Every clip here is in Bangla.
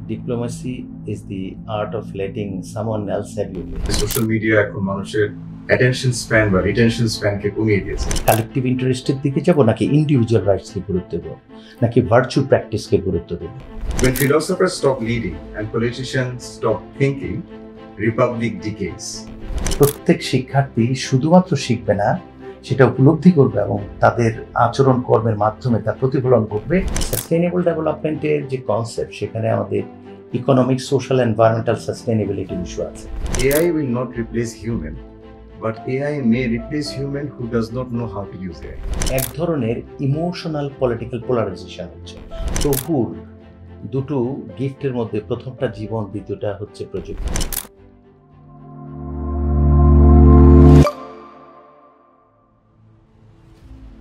Diplomacy is the art of letting someone else have your way. Social media এখন মানুষের অ্যাটেনশন স্প্যান বা রিটেনশন স্প্যানকে কমিয়ে দিয়েছে। কালেকটিভ ইন্টারেস্টের দিকে যাব নাকি ইন্ডিভিজুয়াল রাইটসকে গুরুত্ব দেব নাকি ভার্চু প্র্যাকটিসকে গুরুত্ব দেব? When philosophers stop leading and politicians stop thinking, republic decays. প্রত্যেক শিক্ষার্থী শুধুমাত্র শিখবে না, সেটা উপলব্ধি করবে এবং তাদের আচরণ কর্মের মাধ্যমে তার প্রতিফলন করবে। সাস্টেইনেবল ডেভেলপমেন্টের যে কনসেপ্ট, সেখানে আমাদের economic, social, environmental sustainability issue আছে। AI will not replace human, but AI may replace human who does not know how to use AI. এক ধরনের ইমোশনাল পলিটিক্যাল পোলারাইজেশন হচ্ছে। প্রভুর দুটো গিফটের মধ্যে প্রথমটা জীবন, দ্বিতীয়টা হচ্ছে প্রযুক্তি।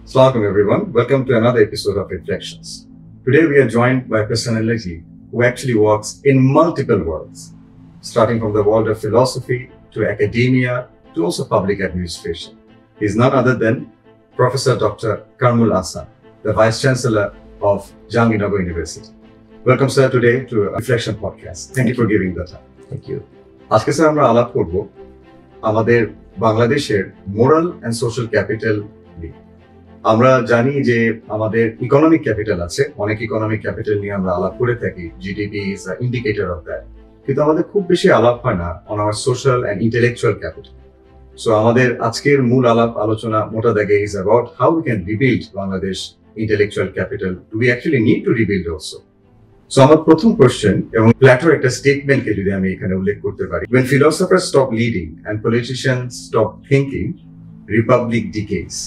Assalamu alaikum everyone, welcome to another episode of Reflections. Today we are joined by a personality who actually works in multiple worlds, starting from the world of philosophy to academia to also public administration. He is none other than Professor Dr. Karmul Ahsan, the Vice Chancellor of Jahangirnagar University. Welcome sir today to Reflection Podcast. Thank you for giving the time. Thank you. আজকে স্যার আমরা আলাপ করব আমাদের বাংলাদেশের মোরাল অ্যান্ড সোশ্যাল ক্যাপিটাল নিয়ে। আমরা জানি যে আমাদের ইকোনমিক ক্যাপিটাল আছে, অনেক ইকোনমিক ক্যাপিটাল নিয়ে আমরা আলাপ করে থাকি, GDP is a indicator of that, কিন্তু আমাদের খুব বেশি আলাপ হয় না on our social and intellectual capital. So আমাদের আজকের মূল আলোচনা মোটা দাগে is about how we can rebuild Bangladesh intellectual capital. Do we actually need to rebuild also? So আমার প্রথম কোশ্চেন, এবং প্ল্যাটোর একটা স্টেটমেন্টকে যদি আমি এখানে উল্লেখ করতে পারি, when philosophers stop leading and politicians stop thinking, republic decays.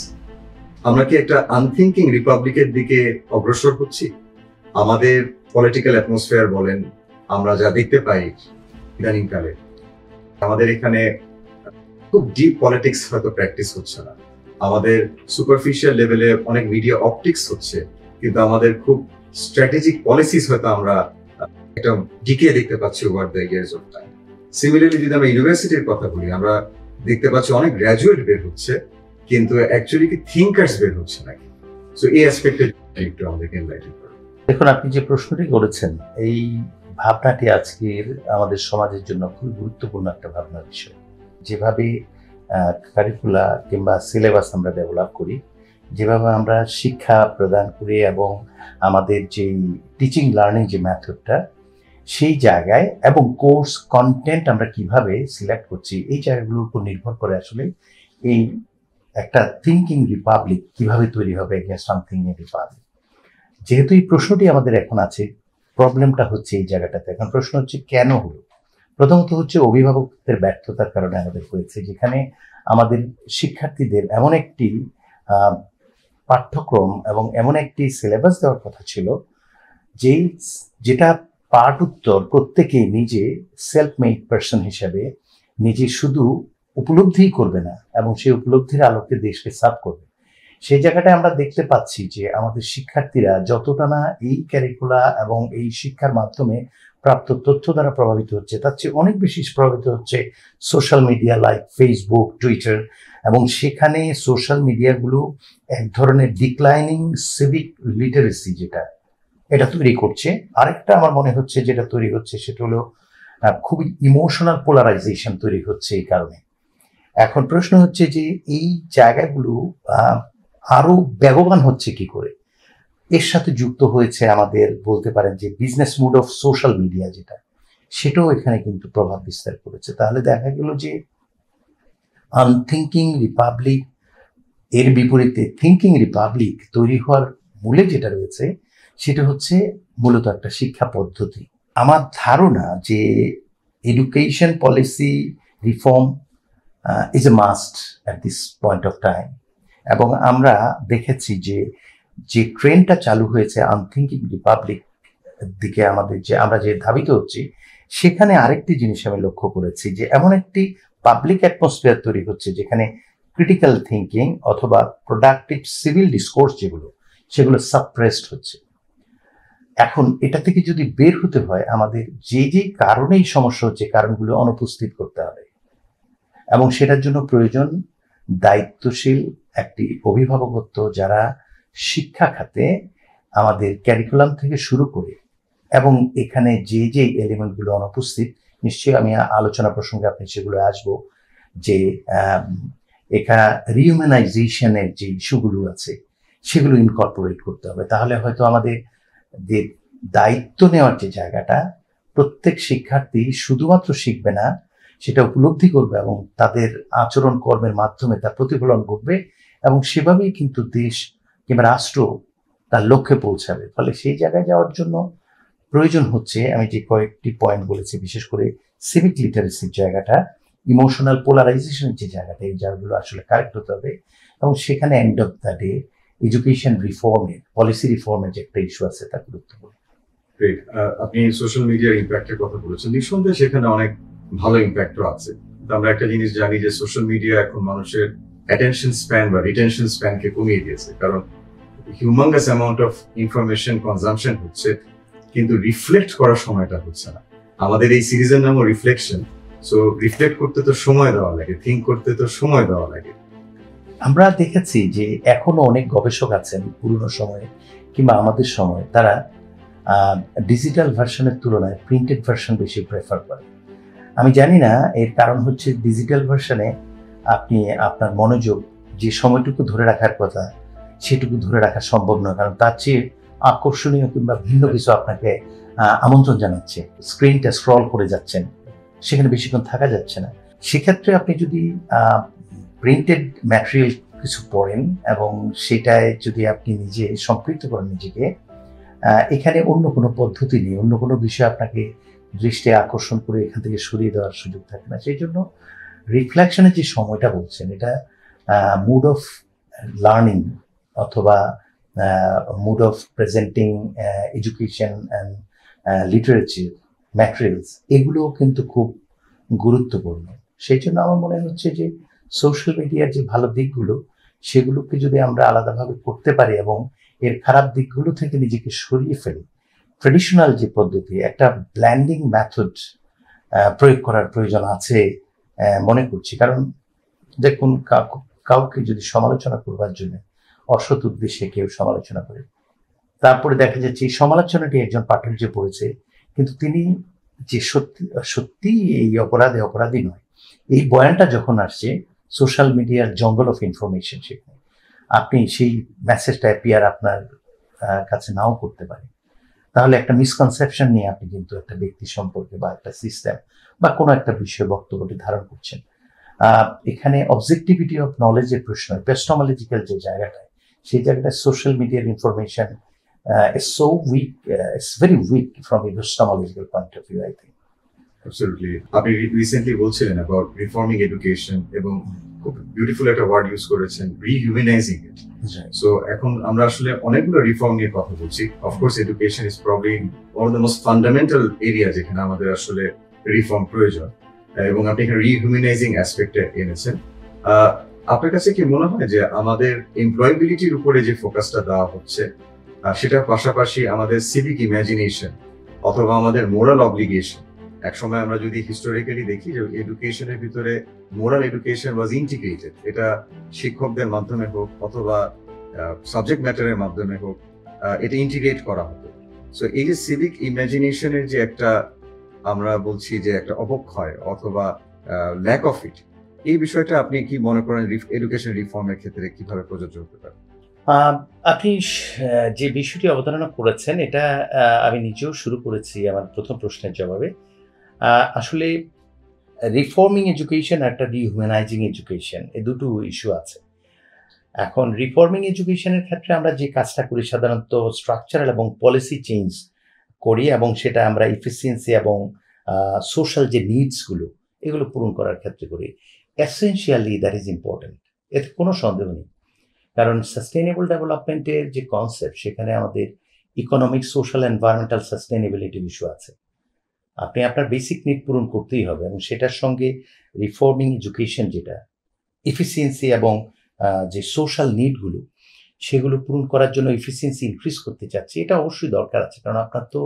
আমরা কি একটা আনথিঙ্কিং রিপাবলিকের দিকে অগ্রসর হচ্ছি? আমাদের পলিটিক্যাল অ্যাটমসফিয়ার বলেন, আমরা যা দেখতে পাই ইদানিংকালে, আমাদের এখানে খুব ডিপ পলিটিক্স হয়তো প্র্যাকটিস হচ্ছে না, আমাদের সুপারফিশিয়াল লেভেলে অনেক মিডিয়া অপটিক্স হচ্ছে, কিন্তু আমাদের খুব স্ট্র্যাটেজিক পলিসিস হয়তো আমরা একটা ডিকে দেখতে পাচ্ছি over the years of time. Similarly যদি আমরা ইউনিভার্সিটির কথা বলি, আমরা দেখতে পাচ্ছি অনেক গ্র্যাজুয়েট বের হচ্ছে, কিন্তু অ্যাকচুয়ালি কি থিঙ্কার্স বের হচ্ছে নাকি? সো এই অ্যাসপেক্টে একটু আমাদেরকে এনলাইটেন করুন। দেখুন, আপনি যে প্রশ্নটি করেছেন, এই ভাবনাটি আজকের আমাদের সমাজের জন্য খুব গুরুত্বপূর্ণ একটা ভাবনার বিষয়। যেভাবে কারিকুলা কিংবা সিলেবাস আমরা ডেভেলপ করি, যেভাবে আমরা শিক্ষা প্রদান করি এবং আমাদের যে টিচিং লার্নিং যে মেথডটা, সেই জায়গায় এবং কোর্স কন্টেন্ট আমরা কিভাবে সিলেক্ট করছি, এই জায়গাগুলোর উপর নির্ভর করে আসলে এই একটা থিঙ্কিং রিপাবলিক কিভাবে তৈরি হবে এগেইনস্ট আনথিঙ্কিং রিপাবলিক। যেহেতু এই প্রশ্নটি আমাদের এখন আছে, প্রবলেমটা হচ্ছে এই জায়গাটাতে। এখন প্রশ্ন হচ্ছে কেন হলো? প্রথমত হচ্ছে অভিভাবকদের ব্যর্থতার কারণে আমাদের হয়েছে, যেখানে আমাদের শিক্ষার্থীদের এমন একটি পাঠ্যক্রম এবং এমন একটি সিলেবাস দেওয়ার কথা ছিল যেটা পাঠ উত্তর প্রত্যেকেই নিজে সেলফ মেড পার্সন হিসেবে নিজে শুধু উপলব্ধিই করবে না এবং সেই উপলব্ধির আলোকে দেশকে সার্ভ করবে। সেই জায়গাটায় আমরা দেখতে পাচ্ছি যে আমাদের শিক্ষার্থীরা যতটা না এই ক্যারিকুলা এবং এই শিক্ষার মাধ্যমে প্রাপ্ত তথ্য দ্বারা প্রভাবিত হচ্ছে, তার চেয়ে অনেক বেশি প্রভাবিত হচ্ছে social media like Facebook, Twitter, এবং সেখানে সোশ্যাল মিডিয়াগুলো এক ধরনের ডিক্লাইনিং সিভিক লিটারেসি এটা তৈরি করছে। আরেকটা আমার মনে হচ্ছে যেটা তৈরি হচ্ছে সেটা হলো খুবই ইমোশনাল পোলারাইজেশন তৈরি হচ্ছে এই কারণে। এখন প্রশ্ন হচ্ছে যে এই জায়গাগুলো আরো বেগবান হচ্ছে কি করে? এর সাথে যুক্ত হয়েছে আমাদের বলতে পারেন যে business mode of social media, সেটাও এখানে কিন্তু প্রভাব বিস্তার করেছে। তাহলে দেখা গেল যে আনথিঙ্কিং রিপাবলিক এর বিপরীতে থিঙ্কিং রিপাবলিক তৈরি হওয়ার মূলে যেটা রয়েছে সেটা হচ্ছে মূলত একটা শিক্ষা পদ্ধতি। আমার ধারণা যে education policy reform is a must at this point of time, এবং আমরা দেখেছি যে ট্রেন্ডটা চালু হয়েছে আনথিঙ্কিং রিপাবলিক দিকে আমরা যে ধাবিত হচ্ছি, সেখানে আরেকটি জিনিস আমি লক্ষ্য করেছি যে এমন একটি পাবলিক অ্যাটমসফিয়ার তৈরি হচ্ছে যেখানে ক্রিটিক্যাল থিঙ্কিং অথবা প্রোডাক্টিভ সিভিল ডিসকোর্স সেগুলো সাপ্রেসড হচ্ছে। এখন এটা থেকে যদি বের হতে হয়, আমাদের যে কারণেই সমস্যা হচ্ছে, কারণগুলো অনুপস্থিত করতে হবে, এবং সেটার জন্য প্রয়োজন দায়িত্বশীল একটি অভিভাবকত্ব, যারা শিক্ষা খাতে আমাদের ক্যারিকুলাম থেকে শুরু করে এবং এখানে যে যে এলিমেন্টগুলো অনুপস্থিত, নিশ্চয়ই আমি আলোচনা প্রসঙ্গে আপনি সেগুলো আসবো, যে এখানে রিহিউম্যানাইজেশনের যে ইস্যুগুলো আছে সেগুলো ইনকর্পোরেট করতে হবে। তাহলে হয়তো আমাদের যে দায়িত্ব নেওয়ার যে জায়গাটা, প্রত্যেক শিক্ষার্থী শুধুমাত্র শিখবে না, সেটা উপলব্ধি করবে এবং তাদের আচরণ কর্মের মাধ্যমে তার প্রতিফলন ঘটবে, এবং সেভাবেই কিন্তু দেশ কিংবা রাষ্ট্র তার লক্ষ্যে পৌঁছাবে। ফলে সেই জায়গায় যাওয়ার জন্য প্রয়োজন হচ্ছে, আমি যে কয়েকটি পয়েন্ট বলেছি, বিশেষ করে সিভিক লিটারেসির জায়গাটা, ইমোশনাল পোলারাইজেশনের যে জায়গাটা, এই জায়গাগুলো আসলে কারেক্ট হতে হবে। এবং সেখানে end of the day education রিফর্মের, পলিসি রিফর্মের যে একটা ইস্যু আছে, তা গুরুত্বপূর্ণ। গ্রেট। আপনি সোশ্যাল মিডিয়ার ইম্প্যাক্টের কথা বলেছেন, নিঃসন্দেহে সেখানে অনেক ভালো ইম্প্যাক্টও আছে। আমরা একটা জিনিস জানি যে সোশ্যাল মিডিয়া এখন মানুষের অ্যাটেনশন স্প্যান বা রিটেনশন স্প্যানকে কমিয়ে দিয়েছে, কারণ humongous amount of information consumption হচ্ছে, কিন্তু রিফ্লেক্ট করার সময়টা হচ্ছে না। আমাদের এই সিরিজের নামও রিফ্লেকশন। সো রিফ্লেক্ট করতে তো সময় দেওয়া লাগে, থিঙ্ক করতে তো সময় দেওয়া লাগে। আমরা দেখেছি যে এখনো অনেক গবেষক আছেন পুরনো সময়ে কিংবা আমাদের সময়, তারা ডিজিটাল ভার্সনের তুলনায় প্রিন্টেড ভার্সন বেশি প্রেফার করে। আমি জানি না, এর কারণ হচ্ছে ডিজিটাল ভার্সনে আপনি আপনার মনোযোগ যে সময়টুকু ধরে রাখার কথা সেটুকু ধরে রাখা সম্ভব নয়, কারণ তার চেয়ে আকর্ষণীয় কিংবা ভিন্ন কিছু আপনাকে আমন্ত্রণ জানাচ্ছে, স্ক্রিনটা স্ক্রল করে যাচ্ছেন, সেখানে বেশিক্ষণ থাকা যাচ্ছে না। সেক্ষেত্রে আপনি যদি প্রিন্টেড ম্যাটেরিয়াল কিছু পড়েন এবং সেটায় যদি আপনি নিজে সম্পৃক্ত করেন নিজেকে, এখানে অন্য কোনো পদ্ধতি নেই, অন্য কোনো বিষয় আপনাকে দৃষ্টি আকর্ষণ করে এখান থেকে সরিয়ে দেওয়ার সুযোগ থাকে না। সেই জন্য রিফ্লেকশনের যে সময়টা বলছেন, এটা মুড অফ লার্নিং অথবা mode of presenting education and literature materials, এগুলো কিন্তু খুব গুরুত্বপূর্ণ। সেই জন্য আমার মনে হচ্ছে যে সোশ্যাল মিডিয়ার যে ভালো দিকগুলো, সেগুলোকে যদি আমরা আলাদাভাবে করতে পারি এবং এর খারাপ দিকগুলো থেকে নিজেকে সরিয়ে ফেলি, ট্রেডিশনাল যে পদ্ধতি, একটা ব্ল্যান্ডিং মেথড প্রয়োগ করার প্রয়োজন আছে মনে করছি। কারণ দেখুন, কাউকে যদি সমালোচনা করবার জন্য অসৎ উদ্দেশ্যে কেউ সমালোচনা করে, তারপরে দেখা যাচ্ছে এই সমালোচনাটি একজন পাঠক যে পড়েছে, কিন্তু তিনি যে সত্যি এই অপরাধী নয়, এই বয়ানটা যখন আসছে সোশ্যাল মিডিয়ার জঙ্গল অফ ইনফরমেশন, সেখানে আপনি সেই মেসেজটা অ্যাপিয়ার আপনার কাছে নাও করতে পারে। তাহলে একটা মিসকনসেপশন নিয়ে আপনি কিন্তু একটা ব্যক্তি সম্পর্কে বা একটা সিস্টেম বা কোনো একটা বিষয়ে বক্তব্যটি ধারণ করছেন। এখানে অবজেক্টিভিটি অফ নলেজের প্রশ্ন, এপিস্টেমোলজিক্যাল যে জায়গাটায়, সেই জায়গাটায় সোশ্যাল মিডিয়ার information is so weak, it's very weak from a epistemological point of view, I think. Absolutely. আপনি রিসেন্টলি বলছিলেন about reforming education এবং খুব বিউটিফুল একটা ওয়ার্ড ইউজ করেছেন, rehumanizing it. সো এখন আমরা আসলে অনেকগুলো রিফর্ম নিয়ে কথা বলছি। Of course education is probably one of the most fundamental area যেখানে আমাদের আসলে রিফর্ম প্রয়োজন, এবং আপনি এখানে রিহিউম্যানাইজিং অ্যাসপেক্টে এনেছেন। আপনার কাছে কি মনে হয় যে আমাদের এমপ্লয়েবিলিটির উপরে যে ফোকাসটা দেওয়া হচ্ছে, সেটার পাশাপাশি আমাদের সিভিক ইমাজিনেশন অথবা আমাদের মোরাল অব্লিগেশন, একসময় আমরা যদি হিস্টোরিক্যালি দেখি যে এডুকেশনের ভিতরে মোরাল এডুকেশন ওয়াজ ইন্টিগ্রেটেড, এটা শিক্ষকদের মাধ্যমে হোক অথবা সাবজেক্ট ম্যাটারের মাধ্যমে হোক, এটা ইন্টিগ্রেট করা হতো। সো এই যে সিভিক ইমাজিনেশনের যে একটা, আমরা বলছি যে একটা অবক্ষয় অথবা ল্যাক অফ ইট, এই বিষয়টা আপনি কি মনে করেন এডুকেশন রিফর্মের ক্ষেত্রে কিভাবে প্রযোজ্য হতে পারে? আপনি যে বিষয়টি অবতারণা করেছেন, এটা আমি নিজেও শুরু করেছি আমার প্রথম প্রশ্নের জবাবে। আসলে রিফর্মিং এডুকেশন আর একটা রিহিউম্যানাইজিং এডুকেশন, এই দুটো ইস্যু আছে। এখন রিফর্মিং এডুকেশনের ক্ষেত্রে আমরা যে কাজটা করি সাধারণত স্ট্রাকচারাল এবং পলিসি চেঞ্জ করি, এবং সেটা আমরা এফিসিয়েন্সি এবং সোশ্যাল যে নিডসগুলো, এগুলো পূরণ করার ক্ষেত্রে করি। এসেনশিয়ালি দ্যাট ইজ ইম্পর্টেন্ট, এতে কোনো সন্দেহ নেই। কারণ সাস্টেইনেবল ডেভেলপমেন্টের যে কনসেপ্ট, সেখানে আমাদের ইকোনমিক, সোশ্যাল, এনভায়রনমেন্টাল সাস্টেইনেবিলিটির ইস্যু আছে। আপনি আপনার বেসিক নিড পূরণ করতেই হবে, এবং সেটার সঙ্গে রিফর্মিং এডুকেশন, যেটা এফিসিয়েন্সি এবং যে সোশ্যাল নিডগুলো, সেগুলো পূরণ করার জন্য এফিসিয়েন্সি ইনক্রিজ করতে চাচ্ছি, এটা অবশ্যই দরকার আছে। কারণ আপনার তো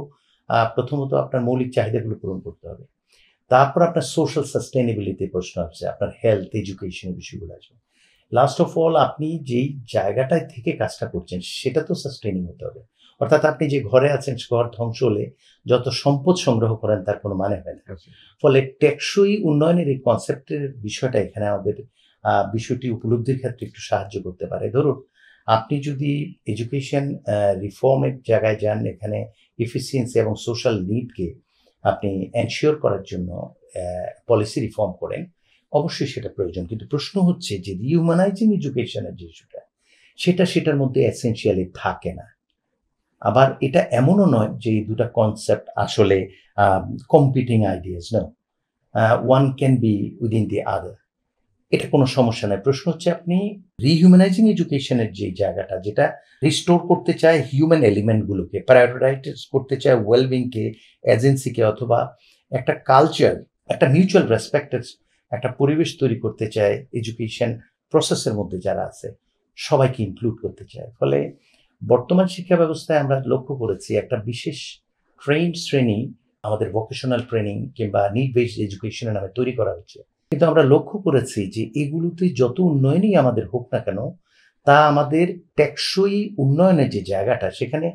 প্রথমত আপনার মৌলিক চাহিদাগুলো পূরণ করতে হবে, তারপর আপনার সোশ্যাল সাস্টেইনেবিলিটির প্রশ্ন আসছে, আপনার হেলথ, এডুকেশন বিষয়গুলো আসবে। লাস্ট অফ অল, আপনি যেই জায়গাটায় থেকে কাজটা করছেন সেটা তো সাস্টেইনিং হতে হবে। অর্থাৎ আপনি যে ঘরে আছেন, ঘর ধ্বংস হলে যত সম্পদ সংগ্রহ করেন তার কোনো মানে হয় না। ফলে টেকসই উন্নয়নের এই কনসেপ্টের বিষয়টা এখানে আমাদের বিষয়টি উপলব্ধির ক্ষেত্রে একটু সাহায্য করতে পারে। ধরুন, আপনি যদি এডুকেশন রিফর্মের জায়গায় যান, এখানে এফিসিয়েন্সি এবং সোশ্যাল নিডকে আপনি এনশিওর করার জন্য পলিসি রিফর্ম করেন, অবশ্যই সেটা প্রয়োজন। কিন্তু প্রশ্ন হচ্ছে যে রিহিউম্যানাইজিং এডুকেশনের যে ইস্যুটা, সেটার মধ্যে এসেনশিয়ালি থাকে না। আবার এটা এমনও নয় যে এই দুটা কনসেপ্ট আসলে competing ideas, no, one can be within the other. এটা কোনো সমস্যা নাই। প্রশ্ন হচ্ছে আপনি রিহিউম্যানাইজিং এডুকেশনের যে জায়গাটা, যেটা রিস্টোর করতে চায় হিউম্যান এলিমেন্টগুলোকে, প্রায়োরিটাইজ করতে চায় ওয়েলবিংকে, এজেন্সিকে, অথবা একটা কালচার, একটা মিউচুয়াল রেসপেক্টের একটা পরিবেশ তৈরি করতে চায় এডুকেশন প্রসেসের মধ্যে যারা আছে সবাইকে ইনক্লুড করতে চায়। ফলে বর্তমান শিক্ষা ব্যবস্থায় আমরা লক্ষ্য করেছি একটা বিশেষ ট্রেন্ড শ্রেণী আমাদের ভোকেশনাল ট্রেনিং কিংবা নিড বেসড এডুকেশনের নামে তৈরি করা হচ্ছে। কিন্তু আমরা লক্ষ্য করেছি যে এগুলোতে যত উন্নয়নই আমাদের হোক না কেন, তা আমাদের টেকসই উন্নয়নের যে জায়গাটা, সেখানে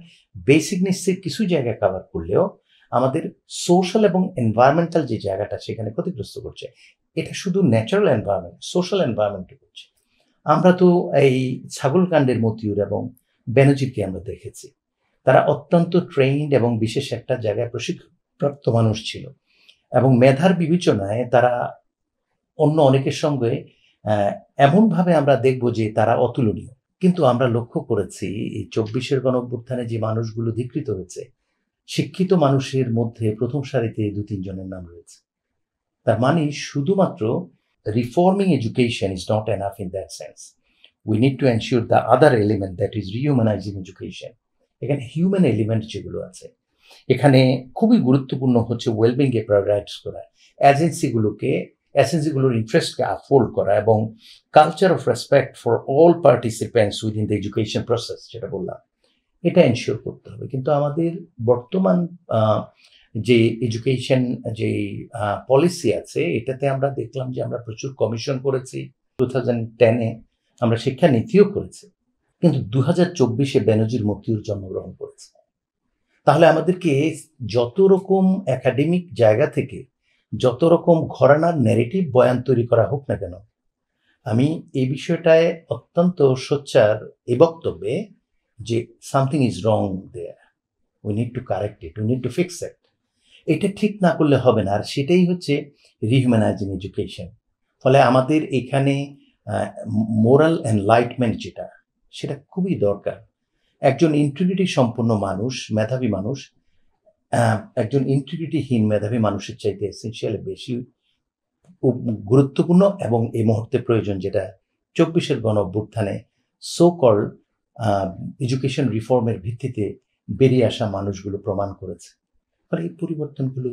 বেসিক নিডসের কিছু জায়গা কভার করলেও আমাদের সোশ্যাল এবং এনভায়রনমেন্টাল যে জায়গাটা সেখানে ক্ষতিগ্রস্ত করছে। এটা শুধু ন্যাচারাল এনভায়রনমেন্ট, সোশ্যাল এনভায়রনমেন্টও করছে। আমরা তো এই ছাগলকাণ্ডের মতিউর এবং বেনজিরকে আমরা দেখেছি। তারা অত্যন্ত ট্রেইনড এবং বিশেষ একটা জায়গায় প্রশিক্ষণপ্রাপ্ত মানুষ ছিল, এবং মেধার বিবেচনায় তারা অন্য অনেকের সঙ্গে এমনভাবে আমরা দেখব যে তারা অতুলনীয়। কিন্তু আমরা লক্ষ্য করেছি এই ২৪-এর গণঅভ্যুত্থানে যে মানুষগুলো ধিকৃত হয়েছে, শিক্ষিত মানুষের মধ্যে প্রথম সারিতে ২-৩ জনের নাম রয়েছে। তার মানে শুধুমাত্র reforming education is not enough in that sense. We need to ensure the other element that is rehumanizing education. এখানে হিউম্যান এলিমেন্ট যেগুলো আছে, এখানে খুবই গুরুত্বপূর্ণ হচ্ছে ওয়েলবিংকে প্রায়োরিটাইজ করা, এজেন্সিগুলোর ইন্টারেস্টকে আপহোল্ড করা, এবং culture of respect for all participants within the education process, যেটা বললাম, এটা এনশিওর করতে হবে। কিন্তু আমাদের বর্তমান যে এডুকেশন যে পলিসি আছে, এটাতে আমরা দেখলাম যে আমরা প্রচুর কমিশন করেছি। 2010-এ আমরা শিক্ষা নীতিও করেছি, কিন্তু 2024-এ বেনজির মতিউর জন্মগ্রহণ করেছে। তাহলে আমাদেরকে যত রকম একাডেমিক জায়গা থেকে যত রকম ঘরানার ন্যারেটিভ বয়ান তৈরি করা হোক না কেন, আমি এই বিষয়টায় অত্যন্ত সোচ্চার এই বক্তব্যে যে something is wrong there, we need to correct it, we need to fix it. এটা ঠিক না করলে হবে না। আর সেটাই হচ্ছে রিহিউম্যানাইজিং এডুকেশন। ফলে আমাদের এখানে মোরাল এনলাইটমেন্ট যেটা, সেটা খুবই দরকার। একজন ইন্টিগ্রিটি সম্পন্ন মানুষ, মেধাবী মানুষ, একজন ইন্টিগ্রিটিহীন মেধাবী মানুষের চাইতে এসেনশিয়ালি বেশি গুরুত্বপূর্ণ এবং এই মুহূর্তে প্রয়োজন, যেটা ২৪-এর গণঅভ্যুত্থানে সো কল এডুকেশন রিফর্মের ভিত্তিতে বেরিয়ে আসা মানুষগুলো প্রমাণ করেছে। ফলে এই পরিবর্তনগুলো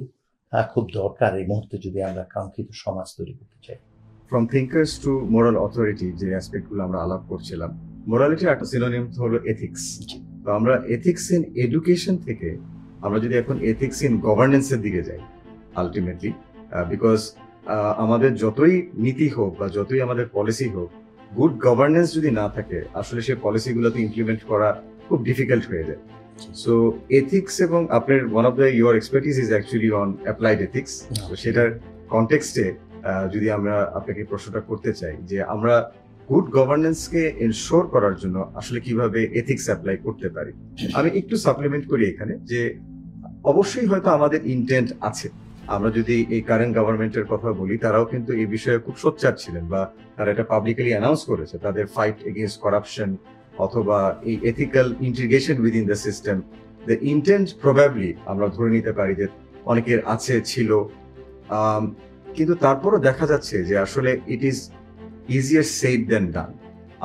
খুব দরকার এই মুহূর্তে যদি আমরা কাঙ্ক্ষিত সমাজ তৈরি করতে চাই। From thinkers to moral authority, যে অ্যাসপেক্টগুলো আমরা আলাপ করছিলাম, মোরালিটির একটা সিনোনিম হলো এথিক্স। তো আমরা এথিক্স ইন এডুকেশন থেকে আমরা যদি এখন এথিক্স ইন গভর্নেন্সের দিকে যাই, আলটিমেটলি বিকজ আমাদের যতই নীতি হোক বা যতই আমাদের পলিসি হোক, গুড গভর্নেন্স যদি না থাকে, আসলে সেই পলিসিগুলোতে ইমপ্লিমেন্ট করা খুব ডিফিকাল্ট হয়ে যায়। সো এথিক্স, এবং আপনার one of the your expertise is actually on applied ethics. তো সেটার কনটেক্সটে যদি আমরা আপনাকে প্রশ্নটা করতে চাই যে আমরা গুড গভর্নেন্সকে এনশোর করার জন্য আসলে কিভাবে এথিক্স অ্যাপ্লাই করতে পারি, আমি একটু সাপ্লিমেন্ট করি এখানে যে অবশ্যই হয়তো আমাদের ইন্টেন্ট আছে। আমরা যদি এই কারেন্ট গভর্নমেন্টের কথা বলি, তারাও কিন্তু এই বিষয়ে খুব সোচ্চার ছিলেন, বা তারা এটা পাবলিকলি অ্যানাউন্স করেছে তাদের ফাইট এগেইনস্ট করাপশন অথবা এই ethical integration within the system. The intent probably আমরা ধরে নিতে পারি যে অনেকের আছে, ছিল, কিন্তু তারপরও দেখা যাচ্ছে যে আসলে ইট ইজ ইজিয়ার সেড দেন ডান।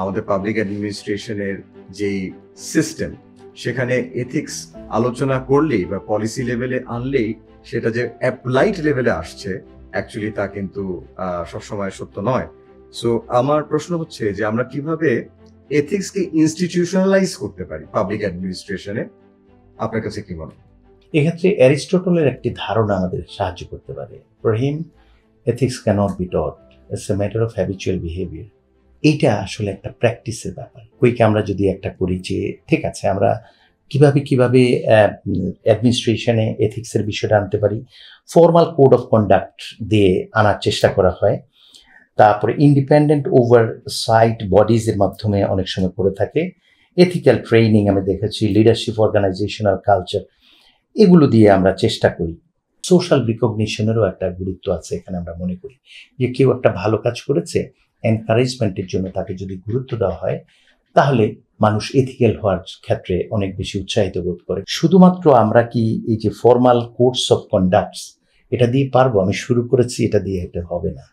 আমাদের পাবলিক অ্যাডমিনিস্ট্রেশনের যেই সিস্টেম, সেখানে এথিক্স আলোচনা করলেই বা পলিসি লেভেলে আনলেই সেটা যে অ্যাপ্লাইড লেভেলে আসছে, অ্যাকচুয়ালি তা কিন্তু সবসময় সত্য নয়। সো আমার প্রশ্ন হচ্ছে যে আমরা কিভাবে এথিক্সকে ইনস্টিটিউশনালাইজ করতে পারি পাবলিক অ্যাডমিনিস্ট্রেশনে, আপনার কাছে কি মনে হয়? এক্ষেত্রে অ্যারিস্টটলের একটি ধারণা আমাদের সাহায্য করতে পারে। For him, ethics cannot be taught, it's a matter of habitual behaviour. এইটা আসলে একটা প্র্যাকটিসের ব্যাপার। কুইক আমরা যদি একটা করি যে ঠিক আছে, আমরা কিভাবে কিভাবে অ্যাডমিনিস্ট্রেশনে এথিক্সের বিষয়টা আনতে পারি, ফর্মাল কোড অফ কন্ডাক্ট দিয়ে আনার চেষ্টা করা হয়। তারপরে ইন্ডিপেন্ডেন্ট ওভারসাইট বডিজের মাধ্যমে অনেক সময় করে থাকে। এথিক্যাল ট্রেনিং আমি দেখেছি, লিডারশিপ, অর্গানাইজেশনাল কালচার, এগুলো দিয়ে আমরা চেষ্টা করি। সোশ্যাল রিকগনিশনেরও একটা গুরুত্ব আছে এখানে। আমরা মনে করি যে কেউ একটা ভালো কাজ করেছে, এনকারেজমেন্টের জন্য তাকে যদি গুরুত্ব দেওয়া হয়, তাহলে মানুষ এথিক্যাল হওয়ার ক্ষেত্রে অনেক বেশি উৎসাহিত বোধ করে। শুধুমাত্র আমরা কি এই যে ফর্মাল কোডস অফ কন্ডাক্টস এটা দিয়ে পারবো? আমি শুরু করেছি, এটা দিয়ে এটা হবে না।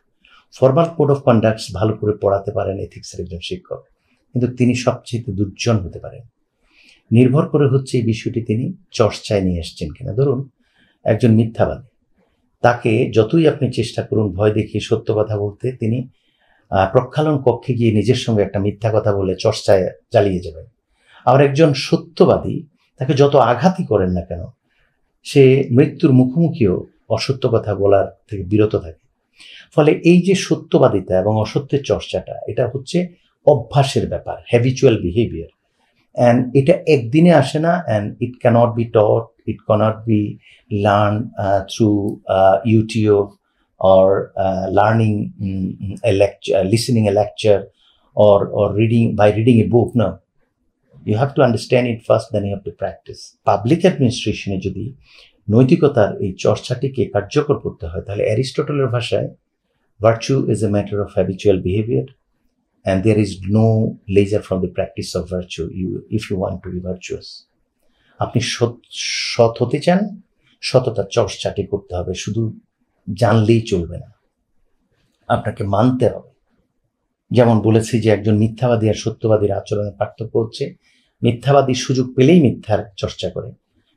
ফর্মাল কোড অফ কন্ডাক্টস ভালো করে পড়াতে পারেন এথিক্সের একজন শিক্ষক, কিন্তু তিনি সবচেয়ে দুর্জন হতে পারেন। নির্ভর করে হচ্ছে এই বিষয়টি তিনি চর্চায় নিয়ে এসছেন কিনা। ধরুন একজন মিথ্যাবাদী, তাকে যতই আপনি চেষ্টা করুন ভয় দেখিয়ে সত্য কথা বলতে, তিনি প্রক্ষালন কক্ষে গিয়ে নিজের সঙ্গে একটা মিথ্যা কথা বলে চর্চায় চালিয়ে যাবেন। আবার একজন সত্যবাদী, তাকে যত আঘাতই করেন না কেন, সে মৃত্যুর মুখোমুখিও অসত্য কথা বলার থেকে বিরত থাকে। ফলে এই যে সত্যবাদিতা এবং অসত্যের চর্চাটা, এটা হচ্ছে অভ্যাসের ব্যাপার, হ্যাবিচুয়াল বিহেভিয়ার। অ্যান্ড এটা একদিনে আসে না, and it cannot be taught, it cannot be learn through YouTube or learning a lecture, listening a lecture, or reading by reading a book. No, you have to understand it first, then you have to practice. Public administration এ যদি নৈতিকতার এই চর্চাটিকে কার্যকর করতে হয়, তাহলে অ্যারিস্টটলের ভাষায় virtue is a matter of habitual behavior and there is no leisure from the practice of virtue if you want to be virtuous. আপনি সৎ হতে চান, সততার চর্চাটি করতে হবে। শুধু জানলেই চলবে না, আপনাকে মানতে হবে। যেমন বলেছি যে একজন মিথ্যাবাদী আর সত্যবাদীর আচরণের পার্থক্য হচ্ছে, মিথ্যাবাদী সুযোগ পেলেই মিথ্যার চর্চা করে,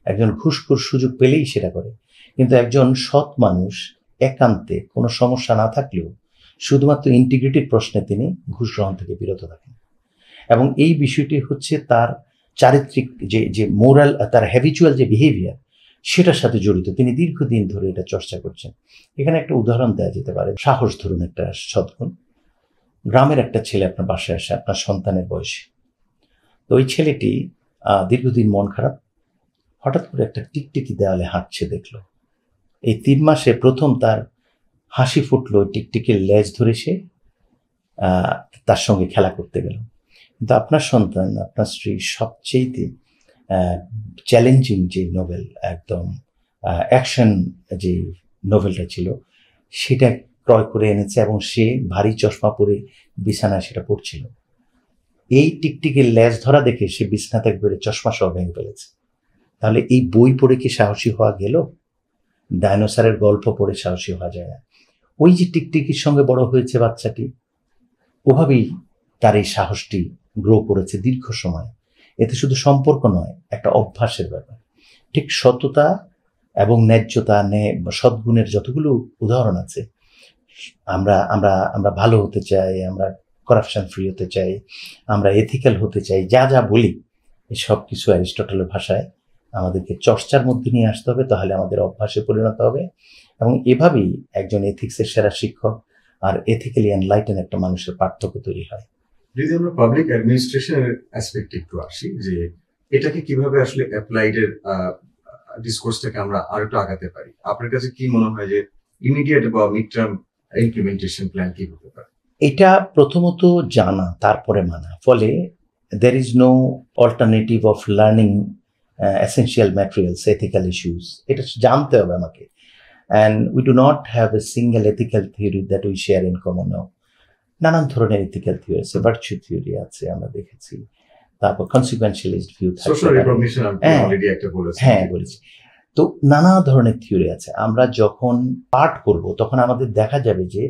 একজন ঘুষখোর সুযোগ পেলেই সেটা করে। কিন্তু একজন সৎ মানুষ একান্তে কোনো সমস্যা না থাকলেও শুধুমাত্র ইন্টিগ্রিটির প্রশ্নে তিনি ঘুষ গ্রহণ থেকে বিরত থাকেন। এবং এই বিষয়টি হচ্ছে তার চারিত্রিক যে মোরাল, তার হ্যাবিচুয়াল যে বিহেভিয়ার, সেটার সাথে জড়িত। তিনি দীর্ঘদিন ধরে এটা চর্চা করছেন। এখানে একটা উদাহরণ দেওয়া যেতে পারে। সাহস ধরুন একটা সদ্গুণ। গ্রামের একটা ছেলে আপনার বাসায় আসে আপনার সন্তানের বয়সে। তো ওই ছেলেটি দীর্ঘদিন মন খারাপ, হঠাৎ করে একটা টিকটিকি দেওয়ালে হাঁটছে দেখলো। এই 3 মাসে প্রথম তার হাসি ফুটলো, টিকটিকির লেজ ধরে সে তার সঙ্গে খেলা করতে গেল। কিন্তু আপনার সন্তান, আপনার স্ত্রী সবচেয়ে চ্যালেঞ্জিং যে নোবেল, একদম অ্যাকশন যে নোবেলটা ছিল, সেটা ক্রয় করে এনেছে এবং সে ভারী চশমা পরে বিছানায় সেটা পড়ছিল। এই টিকটিকির লেজ ধরা দেখে সে বিছানা থেকে বেড়ে চশমা সহ ভেঙে ফেলেছে। তাহলে এই বই পড়ে কি সাহসী হওয়া গেল? ডাইনোসরের গল্প পড়ে সাহসী হওয়া যায় না। ওই যে টিকটিকির সঙ্গে বড় হয়েছে বাচ্চাটি, ওভাবেই তার এই সাহসটি গ্রো করেছে দীর্ঘ সময়। এতে শুধু সম্পর্ক নয়, একটা অভ্যাসের ব্যাপার। ঠিক সততা এবং ন্যায্যতা, সদ্গুণের যতগুলো উদাহরণ আছে, আমরা আমরা আমরা ভালো হতে চাই, আমরা করাপশন ফ্রি হতে চাই, আমরা এথিক্যাল হতে চাই, যা যা বলি, এই সব কিছু অ্যারিস্টটলের ভাষায় আমাদেরকে চর্চার মধ্যে নিয়ে আসতে হবে, তাহলে আমাদের অভ্যাসে পরিণত হবে। এবং এভাবেই একজন এথিক্সের সেরা শিক্ষক আর এথিক্যালি এনলাইটেন একটা মানুষের পার্থক্য তৈরি হয়। যদি আমরা পাবলিক অ্যাডমিনিস্ট্রেশনের অ্যাসপেক্টে একটু আসি, যে এটাকে কিভাবে আসলে অ্যাপ্লাইডের ডিসকোর্সটাকে আমরা আর একটু আগাতে পারি, আপনার কাছে কি মনে হয় যে ইমিডিয়েট বা মিড টার্ম ইমপ্লিমেন্টেশন প্ল্যান কি হতে পারে? এটা প্রথমত জানা, তারপরে মানা। ফলে there is no alternative of learning essential materials, ethical issues. এটা জানতে হবে আমাকে। And we do not have a single ethical theory that we share in common now. নানান ধরনের এথিক্যাল থিওরি আছে, ভার্চু থিওরি আছে, আমরা দেখেছি। তারপর কনসিকুয়েন্সিয়ালিস্ট ভিউ থাকে। সোশ্যাল রিকগনিশন আপনি অলরেডি একটা বলেছেন। হ্যাঁ, বলেছি। তো নানা ধরনের থিওরি আছে। আমরা যখন পাঠ করব তখন আমাদের দেখা যাবে যে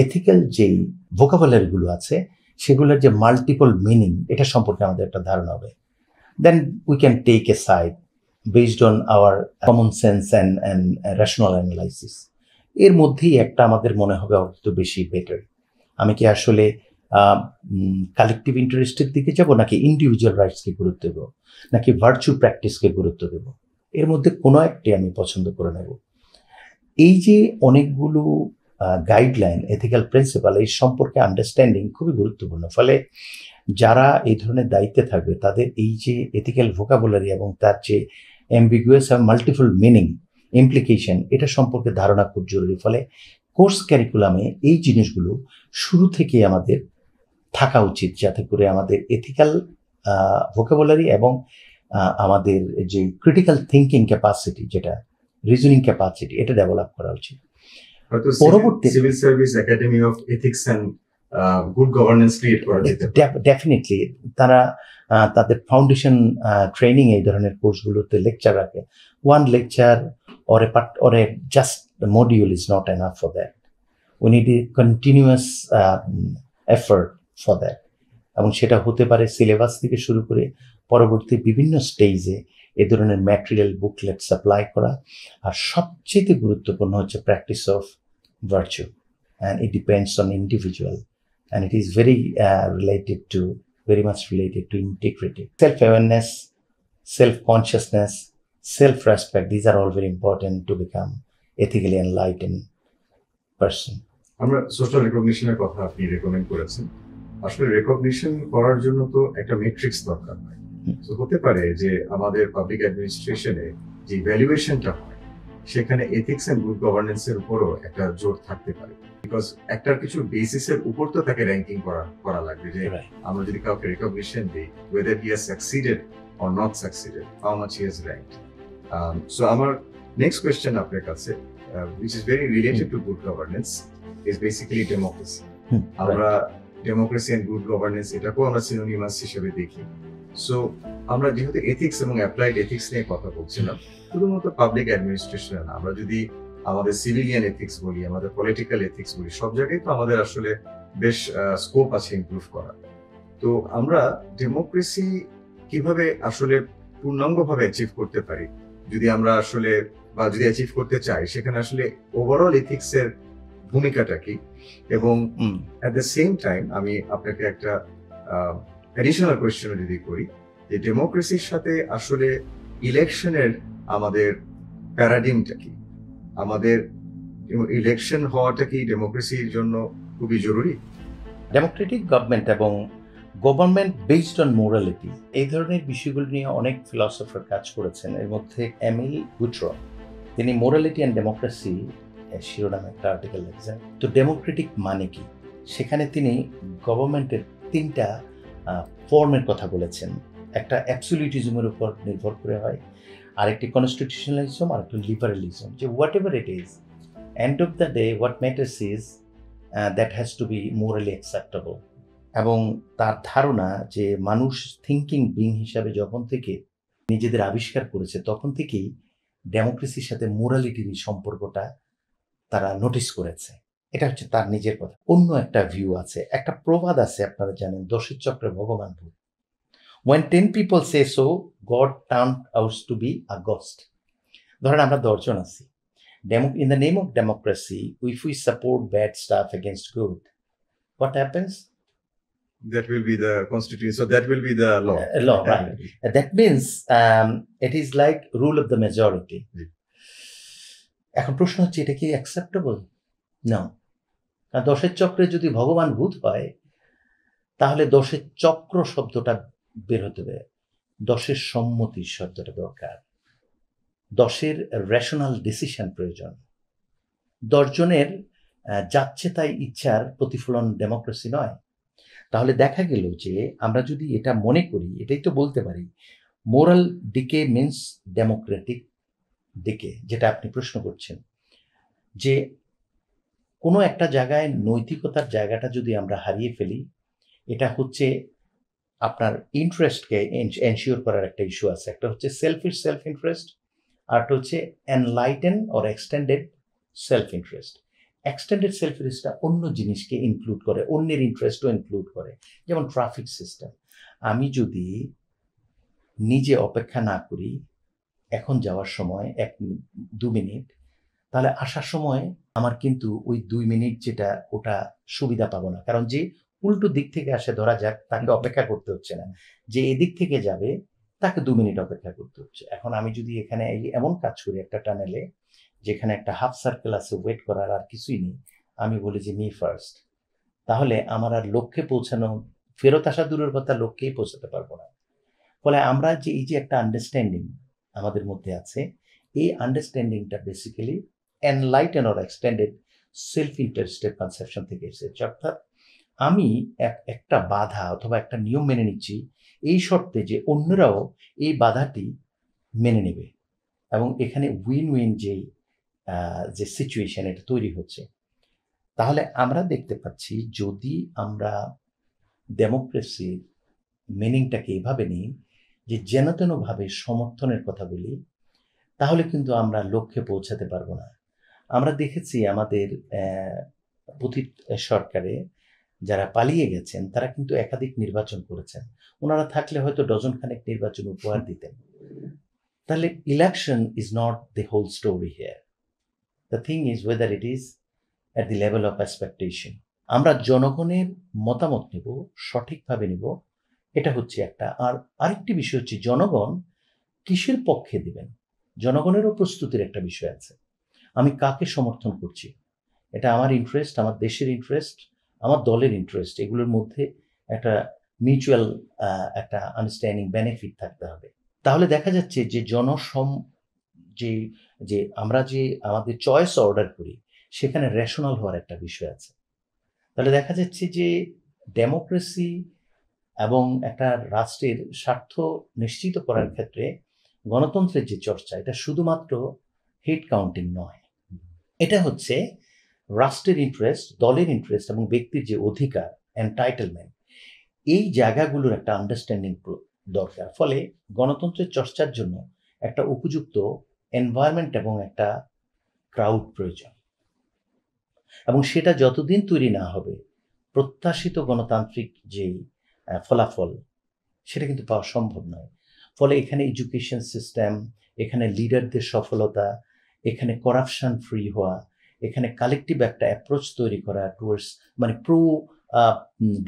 এথিক্যাল যেই ভোকাবুলারিগুলো আছে, সেগুলোর যে মাল্টিপল মিনিং, এটা সম্পর্কে আমাদের একটা ধারণা হবে। Then we can take a side based on our common sense and rational analysis. এর মধ্যেই একটা আমাদের মনে হবে হয়তো বেশি বেটার। আমি কি আসলে কালেকটিভ ইন্টারেস্টের দিকে যাব, নাকি ইন্ডিভিজুয়াল রাইটসকে গুরুত্ব দেব, নাকি ভার্চু প্র্যাকটিসকে গুরুত্ব দেব? এর মধ্যে কোনো একটি আমি পছন্দ করে নেব। এই যে অনেকগুলো গাইডলাইন, এথিক্যাল প্রিন্সিপাল, এই সম্পর্কে আন্ডারস্ট্যান্ডিং খুবই গুরুত্বপূর্ণ। ফলে যারা এই ধরনের দায়িত্বে থাকবে তাদের এই যে এথিক্যাল ভোকাবুলারি এবং তার যে অ্যাম্বিগুয়াস আর মাল্টিপল মিনিং ইমপ্লিকেশন, এটা সম্পর্কে ধারণা খুব জরুরি। ফলে কোর্স ক্যারিকুলামে এই জিনিসগুলো শুরু থেকে আমাদের থাকা উচিত, যাতে করে আমাদের এথিক্যাল ভোকাবুলারি এবং আমাদের যে ক্রিটিক্যাল থিঙ্কিং ক্যাপাসিটি, যেটা রিজনিং ক্যাপাসিটি, এটা ডেভেলপ করা উচিত। পরবর্তী civil service academy of ethics and good governance create করা যেতে পারে। ডেফিনেটলি তারা তাদের ফাউন্ডেশন ট্রেনিং এই ধরনের কোর্সগুলোতে লেকচার রাখে। One lecture or a just module is not enough for that. We need a continuous effort for that. এবং সেটা হতে পারে সিলেবাস থেকে শুরু করে পরবর্তী বিভিন্ন স্টেজে এ ধরনের ম্যাটেরিয়াল বুকলেট সাপ্লাই করা। আর সবচেয়ে গুরুত্বপূর্ণ হচ্ছে practice of virtue, and it depends on individual, and it is very much related to integrity, self-awareness, self-consciousness, self-respect. These are all very important to become ethically enlightened person. আমরা সোশ্যাল রেকগনিশনের কথা আপনি রেকমেন্ড করেছেন। আসলে রেকগনিশন করার জন্য তো একটা মেট্রিক্স দরকার হয়। তো হতে পারে যে আমাদের পাবলিক অ্যাডমিনিস্ট্রেশনে যে ভ্যালুয়েশনটা হয় সেখানে এথিক্স এন্ড গুড গভর্নেন্সের উপরও একটা জোর থাকতে পারে, বিকজ একটার কিছু বেসিসের উপর তো তাকে র্যাঙ্কিং করা লাগবে যে আমরা যদি কাউকে রেকগনিশন দিই, whether he has succeeded or not succeeded, how much he has ranked. So আমার next question আপনার কাছে, which is very related to good governance, is basically democracy. আমরা ডেমোক্রেসি এন্ড গুড গভর্নেন্স এটাকেও আমরা সিনোনিমাস হিসেবে দেখি। সো আমরা যেহেতু এথিক্স এবং অ্যাপ্লাইড এথিক্স নিয়ে কথা বলছিলাম, শুধুমাত্র পাবলিক অ্যাডমিনিস্ট্রেশন না, আমরা যদি আমাদের সিভিলিয়ান এথিক্স বলি, আমাদের পলিটিক্যাল এথিক্স বলি, সব জায়গায় তো আমাদের আসলে বেশ স্কোপ আছে ইমপ্রুভ করার। তো আমরা ডেমোক্রেসি কিভাবে আসলে পূর্ণাঙ্গভাবে অ্যাচিভ করতে পারি, যদি আমরা আসলে বা যদি অ্যাচিভ করতে চাই, সেখানে আসলে ওভারঅল এথিক্স এর ভূমিকাটা কি? এবং অ্যাট দ্য সেম টাইম আমি আপনাকে একটা অ্যাডিশনাল কোয়েশ্চেন যদি করি, যে ডেমোক্রেসির সাথে আসলে ইলেকশনের আমাদের প্যারাডিমটা কি? আমাদের ইলেকশন হওয়াটা কি ডেমোক্রেসির জন্য খুবই জরুরি? ডেমোক্রেটিক গভর্নমেন্ট এবং গভর্নমেন্ট বেসড অন মোরালিটি, এই ধরনের বিষয়গুলো নিয়ে অনেক ফিলসফার কাজ করেছেন। এর মধ্যে এমিল গুট্রো, তিনি মোরালিটি অ্যান্ড ডেমোক্রেসি শিরোনামে একটা আর্টিকেল লিখেছেন। তো ডেমোক্রেটিক মানে কি, সেখানে তিনি গভর্নমেন্টের তিনটা ফর্মের কথা বলেছেন। একটা অ্যাবসলিউটিজমের উপর নির্ভর করে হয়, আরেকটি কনস্টিটিউশনালিজম, আরেকটি লিবারালিজম। যে whatever it is, end of the day what matters is that has to be morally acceptable. এবং তার ধারণা যে মানুষ থিঙ্কিং বিং হিসাবে যখন থেকে নিজেদের আবিষ্কার করেছে, তখন থেকেই ডেমোক্রেসির সাথে মোরালিটির সম্পর্কটা তারা নোটিস করেছে। এটা হচ্ছে তার নিজের কথা। অন্য একটা ভিউ আছে, একটা প্রবাদ আছে, আপনারা জানেন, দোষের চক্রে ভগবান ভূত। When 10 people say so, God turned out to be a ghost. ধরেন আমরা 10 জন আছি। In the name of democracy, if we support bad stuff against good, what happens? That will be the constitution. So that will be the law. Law, right? That means it is like rule of the majority. এখন প্রশ্ন হচ্ছে, এটা কি অ্যাকসেপ্টেবল? না। কারণ দশের চক্রে যদি ভগবান ভূত হয়, তাহলে দশের চক্র শব্দটা বের হতে হবে, দশের সম্মতির শব্দটা দরকার, দশের রেশনাল ডিসিশন প্রয়োজন। 10 জনের যাচ্ছে তাই ইচ্ছার প্রতিফলন ডেমোক্রেসি নয়। তাহলে দেখা গেল যে আমরা যদি এটা মনে করি, এটাই তো বলতে পারি moral decay means democratic decay, যেটা আপনি প্রশ্ন করছেন, যে কোনো একটা জায়গায় নৈতিকতার জায়গাটা যদি আমরা হারিয়ে ফেলি, এটা হচ্ছে আপনার ইন্টারেস্টকে এনশিওর করার একটা ইস্যু আছে। একটা হচ্ছে সেলফ ইন্টারেস্ট, আর একটা হচ্ছে enlighten or extended self interest. Extended self ইন্টারেস্টটা অন্য জিনিসকে ইনক্লুড করে, অন্যের ইন্টারেস্টও ইনক্লুড করে। যেমন ট্রাফিক সিস্টেম, আমি যদি নিজে অপেক্ষা না করি, এখন যাওয়ার সময় 1-2 মিনিট, তাহলে আসার সময় আমার কিন্তু ওই 2 মিনিট যেটা, ওটা সুবিধা পাবো না। কারণ যে উল্টো দিক থেকে আসে, ধরা যাক, তাকে অপেক্ষা করতে হচ্ছে না, যে এদিক থেকে যাবে তাকে 2 মিনিট অপেক্ষা করতে হচ্ছে। এখন আমি যদি এখানে এমন কাজ করি একটা টানেলে, যেখানে একটা হাফ সার্কেল আছে, ওয়েট করার আর কিছুই নেই, আমি বলি যে মি ফার্স্ট, তাহলে আমার আর লক্ষ্যে পৌঁছানো ফেরত আসা দূরের কথা, লোককেই পৌঁছাতে পারবো না। ফলে আমরা যে এই যে একটা আন্ডারস্ট্যান্ডিং আমাদের মধ্যে আছে, এই আন্ডারস্ট্যান্ডিংটা basically enlighten or extended self interested conception থেকে এসেছে। অর্থাৎ আমি একটা বাধা অথবা একটা নিয়ম মেনে নিচ্ছি এই শর্তে যে অন্যরাও এই বাধাটি মেনে নেবে, এবং এখানে উইন উইন যে সিচুয়েশন এটা তৈরি হচ্ছে। তাহলে আমরা দেখতে পাচ্ছি যদি আমরা ডেমোক্রেসির মিনিংটাকে এভাবে নিই যে যেন তেনভাবে সমর্থনের কথা বলি, তাহলে কিন্তু আমরা লক্ষ্যে পৌঁছাতে পারবো না। আমরা দেখেছি আমাদের অতীত সরকারে যারা পালিয়ে গেছেন তারা কিন্তু একাধিক নির্বাচন করেছেন। ওনারা থাকলে হয়তো ডজন খানেক নির্বাচন উপহার দিতেন। তাহলে election is not the whole story here. The thing is whether it is at the level of expectation. আমরা জনগণের মতামত নেব, সঠিকভাবে নেব, এটা হচ্ছে একটা। আর আরেকটি বিষয় হচ্ছে জনগণ কিসের পক্ষে দিবেন, জনগণেরও প্রস্তুতির একটা বিষয় আছে। আমি কাকে সমর্থন করছি, এটা আমার ইন্টারেস্ট, আমার দেশের ইন্টারেস্ট, আমার দলের ইন্টারেস্ট, এগুলোর মধ্যে একটা মিউচুয়াল একটা আন্ডারস্ট্যান্ডিং বেনিফিট থাকতে হবে। তাহলে দেখা যাচ্ছে যে যে যে আমরা যে আমাদের চয়েস অর্ডার করি সেখানে রেশনাল হওয়ার একটা বিষয় আছে। তাহলে দেখা যাচ্ছে যে ডেমোক্রেসি এবং একটা রাষ্ট্রের স্বার্থ নিশ্চিত করার ক্ষেত্রে গণতন্ত্রের যে চর্চা, এটা শুধুমাত্র হেড কাউন্টিং নয়, এটা হচ্ছে রাষ্ট্রের ইন্টারেস্ট, দলের ইন্টারেস্ট এবং ব্যক্তির যে অধিকার, এন্টাইটেলমেন্ট, এই জায়গাগুলোর একটা আন্ডারস্ট্যান্ডিং দরকার। ফলে গণতন্ত্রের চর্চার জন্য একটা উপযুক্ত এনভায়রনমেন্ট এবং একটা ক্রাউড প্রয়োজন, এবং সেটা যতদিন তৈরি না হবে প্রত্যাশিত গণতান্ত্রিক যেই ফলাফল সেটা কিন্তু পাওয়া সম্ভব নয়। ফলে এখানে এডুকেশন সিস্টেম, এখানে লিডারদের সফলতা, এখানে করাপশন ফ্রি হওয়া, এখানে কালেকটিভ একটা অ্যাপ্রোচ তৈরি করা টুয়ার্ডস মানে প্রো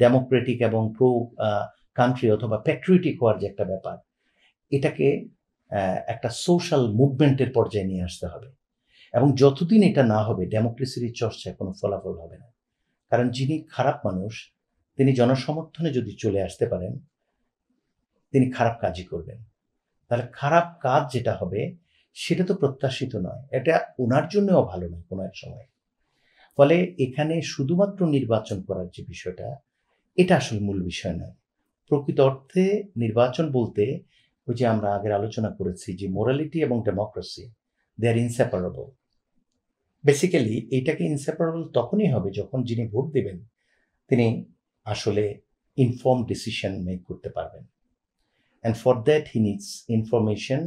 ডেমোক্রেটিক এবং প্রো কান্ট্রি অথবা প্যাট্রিয়টিক হওয়ার যে একটা ব্যাপার, এটাকে একটা সোশ্যাল মুভমেন্টের পর্যায়ে নিয়ে আসতে হবে। এবং যতদিন এটা না হবে ডেমোক্রেসির চর্চায় কোনো ফলাফল হবে না। কারণ যিনি খারাপ মানুষ তিনি জনসমর্থনে যদি চলে আসতে পারেন তিনি খারাপ কাজই করবেন। তাহলে খারাপ কাজ যেটা হবে সেটা তো প্রত্যাশিত নয়, এটা ওনার জন্যও ভালো নয় কোনো এক সময়। ফলে এখানে শুধুমাত্র নির্বাচন করার যে বিষয়টা, এটা আসলে মূল বিষয় নয়। প্রকৃত অর্থে নির্বাচন বলতে ওই যে আমরা আগের আলোচনা করেছি যে মোরালিটি এবং ডেমোক্রেসি দে আর ইনসেপারেবল। বেসিক্যালি এইটাকে ইনসেপারেবল তখনই হবে যখন যিনি ভোট দেবেন তিনি আসলে ইনফর্ম ডিসিশন মেক করতে পারবেন। And for that he needs information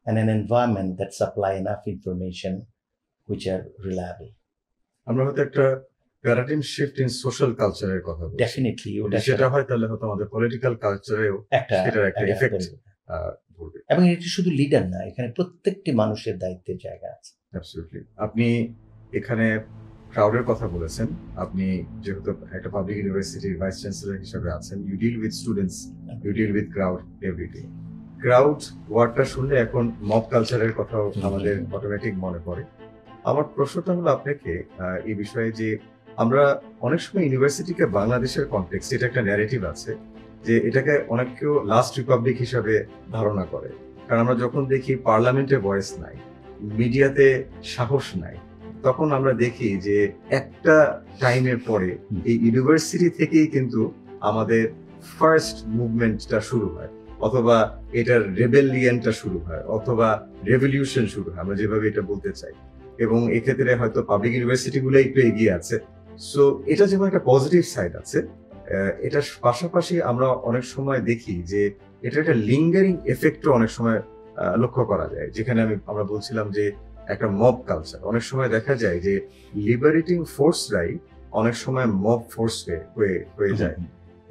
and an environment that supply enough information which are reliable. আমরা হয়তো একটা প্যারাডিম শিফট ইন সোশ্যাল কালচারের কথা বলছি। ডেফিনেটলি সেটা হয় তাহলে হয়তো আমাদের পলিটিক্যাল কালচারেও সেটার একটা এফেক্ট পড়বে। এবং এটা শুধু লিডার না, এখানে প্রত্যেকটি মানুষের দায়িত্বের জায়গা আছে। অ্যাবসলিউটলি। আপনি এখানে ক্রাউডের কথা বলেছেন। আপনি যেহেতু একটা পাবলিক ইউনিভার্সিটির ভাইস চ্যান্সেলর হিসেবে আছেন, you deal with students, you deal with crowd everyday. Crowd ওয়ার্ডটা শুনলে এখন মব কালচারের কথাও আমাদের অটোমেটিক মনে পড়ে। আমার প্রশ্নটা হলো আপনাকে এই বিষয়ে যে আমরা অনেক সময় ইউনিভার্সিটিকে বাংলাদেশের কনটেক্সট, এটা একটা ন্যারেটিভ আছে যে এটাকে অনেকেও লাস্ট রিপাবলিক হিসাবে ধারণা করে। কারণ আমরা যখন দেখি পার্লামেন্টে ভয়েস নাই, মিডিয়াতে সাহস নাই, তখন আমরা দেখি যে একটা টাইমের পরে এই ইউনিভার্সিটি থেকেই কিন্তু আমাদের ফার্স্ট মুভমেন্টটা শুরু হয়, অথবা এটার রেবেলিয়নটা শুরু হয়, অথবা রেভলিউশন শুরু হয়, আমরা যেভাবে এটা বলতে চাই। এবং এক্ষেত্রে হয়তো পাবলিক ইউনিভার্সিটি গুলো একটু এগিয়ে আছে। সো এটা যেমন একটা পজিটিভ সাইড আছে, এটার পাশাপাশি আমরা অনেক সময় দেখি যে এটা একটা লিঙ্গারিং এফেক্টও অনেক সময় লক্ষ্য করা যায়, যেখানে আমরা বলছিলাম যে একটা মব কালচার অনেক সময় দেখা যায় যে লিবারেটিং ফোর্সরাই অনেক সময় মব ফোর্স হয়ে যায়।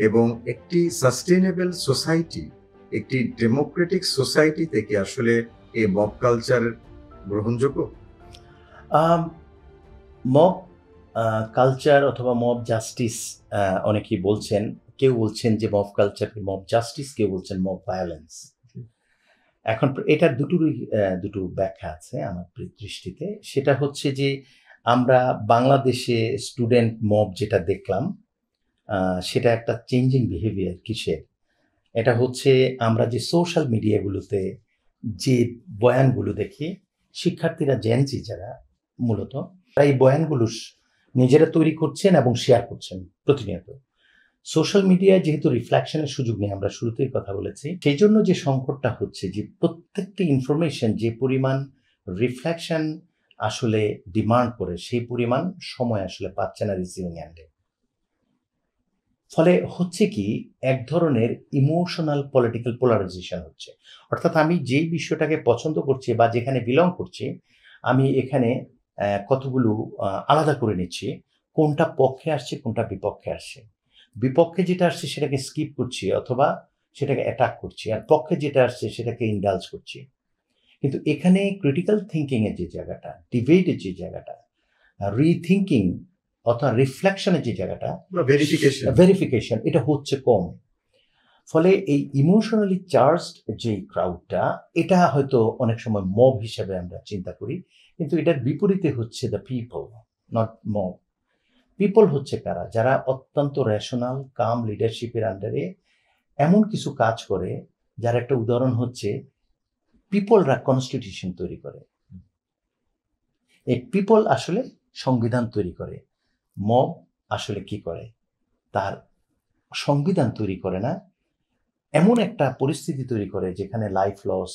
এবং একটি সাস্টেইনেবল সোসাইটি, একটি ডেমোক্রেটিক সোসাইটি থেকে আসলে এই মব কালচার গ্রহণযোগ্য? মব কালচার অথবা মব জাস্টিস অনেকেই বলছেন, কেউ বলছেন যে মব কালচার মব জাস্টিস, কেউ বলছেন মব ভায়োলেন্স। এখন এটার দুটো ব্যাখ্যা আছে আমার দৃষ্টিতে। সেটা হচ্ছে যে আমরা বাংলাদেশে স্টুডেন্ট মব যেটা দেখলাম, সেটা একটা চেঞ্জিং বিহেভিয়ার কিসের? এটা হচ্ছে আমরা যে সোশ্যাল মিডিয়াগুলোতে যে বয়ানগুলো দেখি, শিক্ষার্থীরা জেনজি যারা মূলত, তারা এই বয়ানগুলো নিজেরা তৈরি করছেন এবং শেয়ার করছেন প্রতিনিয়ত। সোশ্যাল মিডিয়ায় যেহেতু রিফ্লেকশনের সুযোগ নেই, আমরা শুরুতেই কথা বলেছি, সেই জন্য যে সংকটটা হচ্ছে যে প্রত্যেকটি ইনফরমেশন যে পরিমাণ রিফ্লেকশন আসলে ডিমান্ড করে, সেই পরিমাণ সময় আসলে পাচ্ছে না রিসিভিং এন্ডে। ফলে হচ্ছে কি, এক ধরনের ইমোশনাল পলিটিক্যাল পোলারাইজেশন হচ্ছে। অর্থাৎ আমি যেই বিষয়টাকে পছন্দ করছি বা যেখানে বিলং করছি, আমি এখানে কতগুলো আলাদা করে নিচ্ছি, কোনটা পক্ষে আসছে কোনটা বিপক্ষে আসছে। বিপক্ষে যেটা আসছে সেটাকে স্কিপ করছি অথবা সেটাকে অ্যাটাক করছি, আর পক্ষে যেটা আসছে সেটাকে ইন্ডালজ করছি। কিন্তু এখানে ক্রিটিক্যাল থিঙ্কিংয়ের যে জায়গাটা, ডিবেটের যে জায়গাটা, রিথিঙ্কিং অথবা রিফ্লেকশনের যে জায়গাটা, ভেরিফিকেশন, এটা হচ্ছে কম। ফলে এই ইমোশনালি চার্জড যে ক্রাউডটা, এটা হয়তো অনেক সময় মব হিসেবে আমরা চিন্তা করি, কিন্তু এটার বিপরীতে হচ্ছে the people, not mob. People হচ্ছে কারা? যারা অত্যন্ত রেশনাল কাম লিডারশিপের আন্ডারে এমন কিছু কাজ করে, যার একটা উদাহরণ হচ্ছে পিপলরা কনস্টিটিউশন তৈরি করে। এই পিপল আসলে সংবিধান তৈরি করে। মব আসলে কি করে? তার সংবিধান তৈরি করে না, এমন একটা পরিস্থিতি তৈরি করে যেখানে লাইফ লস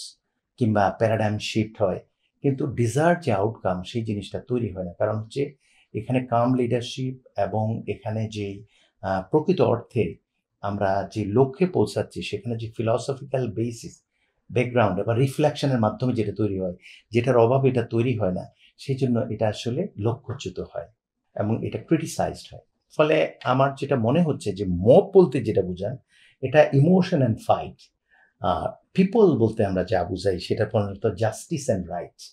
কিংবা প্যারাডাইম শিফট হয়, কিন্তু ডিজায়ার্ড যে আউটকাম সেই জিনিসটা তৈরি হয় না। কারণ হচ্ছে এখানে কাম লিডারশিপ এবং এখানে যে প্রকৃত অর্থে আমরা যে লক্ষ্যে পৌঁছাচ্ছি, সেখানে যে ফিলসফিক্যাল বেসিস ব্যাকগ্রাউন্ড বা রিফ্লেকশনের মাধ্যমে যেটা তৈরি হয়, যেটার অভাবে এটা তৈরি হয় না, সেই জন্য এটা আসলে লক্ষ্যচ্যুত হয় এবং এটা ক্রিটিসাইজড হয়। ফলে আমার যেটা মনে হচ্ছে যে মব বলতে যেটা বোঝান, এটা ইমোশন অ্যান্ড ফাইট। পিপল বলতে আমরা যা বুঝাই সেটা প্রধানত জাস্টিস অ্যান্ড রাইটস।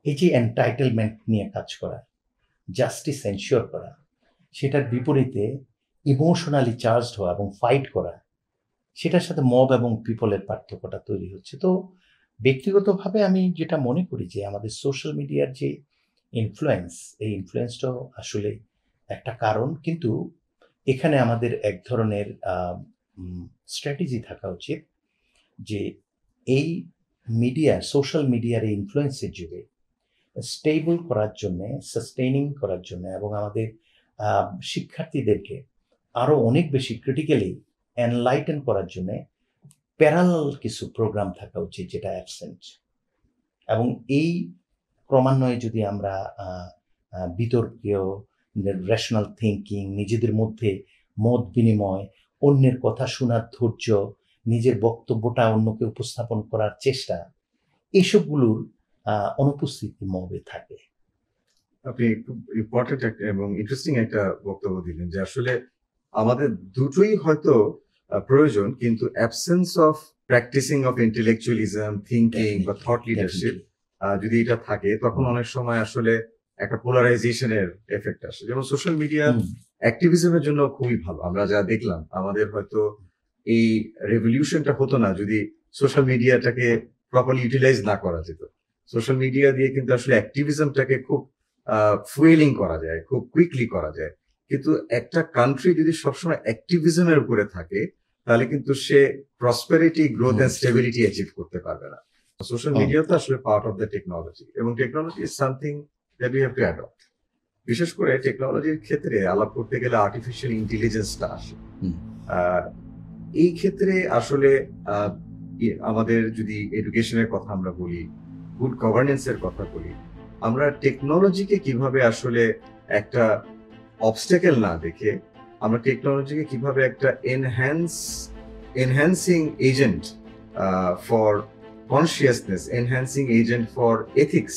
এই যে এন্টাইটেলমেন্ট নিয়ে কাজ করা, জাস্টিস এনশিওর করা, সেটার বিপরীতে ইমোশনালি চার্জড হওয়া এবং ফাইট করা, সেটার সাথে মব এবং পিপলের পার্থক্যটা তৈরি হচ্ছে। তো ব্যক্তিগতভাবে আমি যেটা মনে করি যে আমাদের সোশ্যাল মিডিয়ার যে ইনফ্লুয়েন্স, এই ইনফ্লুয়েন্সটাও আসলে একটা কারণ, কিন্তু এখানে আমাদের এক ধরনের স্ট্র্যাটেজি থাকা উচিত যে এই মিডিয়া, সোশ্যাল মিডিয়ার এই ইনফ্লুয়েন্সের যুগে স্টেবল করার জন্যে, সাস্টেইনিং করার জন্য এবং আমাদের শিক্ষার্থীদেরকে আরও অনেক বেশি ক্রিটিক্যালি এনলাইটেন করার জন্যে প্যারালাল কিছু প্রোগ্রাম থাকা উচিত, যেটা অ্যাবসেন্ট। এবং এই ক্রমান্বয়ে যদি আমরা বিতর্কীয় রেশনাল থিঙ্কিং, নিজেদের মধ্যে মত বিনিময়, অন্যের কথা শোনার ধৈর্য, নিজের বক্তব্যটা অন্যকে উপস্থাপন করার চেষ্টা, এইসবগুলোর অনুপস্থিতি মবে থাকে। আপনি খুব ইম্পর্টেন্ট এবং ইন্টারেস্টিং একটা বক্তব্য দিলেন যে আসলে আমাদের দুটোই হয়তো প্রয়োজন, কিন্তু absence of practicing of intellectualism, thinking বা থট লিডারশিপ যদি এটা থাকে, তখন অনেক সময় আসলে একটা পোলারাইজেশনের এফেক্ট আসে। যেমন সোশ্যাল মিডিয়া অ্যাক্টিভিজমের জন্য খুবই ভালো। আমরা যা দেখলাম, আমাদের হয়তো এই রেভলিউশনটা হতো না যদি সোশ্যাল মিডিয়াটাকে প্রপারলি ইউটিলাইজ না করা যেত। সোশ্যাল মিডিয়া দিয়ে কিন্তু আসলে অ্যাক্টিভিজমটাকে খুব ফুয়েলিং করা যায়, খুব কুইকলি করা যায়। কিন্তু একটা কান্ট্রি যদি সবসময় অ্যাক্টিভিজমের উপরে থাকে, তাহলে কিন্তু সে prosperity, growth and stability achieve করতে পারবে না। সোশ্যাল মিডিয়া তো আসলে পার্ট অফ দ্য টেকনোলজি, এবং technology is something that we have to adopt. বিশেষ করে টেকনোলজির ক্ষেত্রে আলাপ করতে গেলে আর্টিফিশিয়াল ইন্টেলিজেন্সটা আসে। এই ক্ষেত্রে আসলে আমাদের যদি এডুকেশনের কথা আমরা বলি, গুড গভর্নেন্সের কথা বলি, আমরা টেকনোলজিকে কিভাবে আসলে একটা অবস্টেকেল না দেখে, আমরা টেকনোলজিকে কিভাবে একটা enhancing agent for consciousness, enhancing agent for ethics,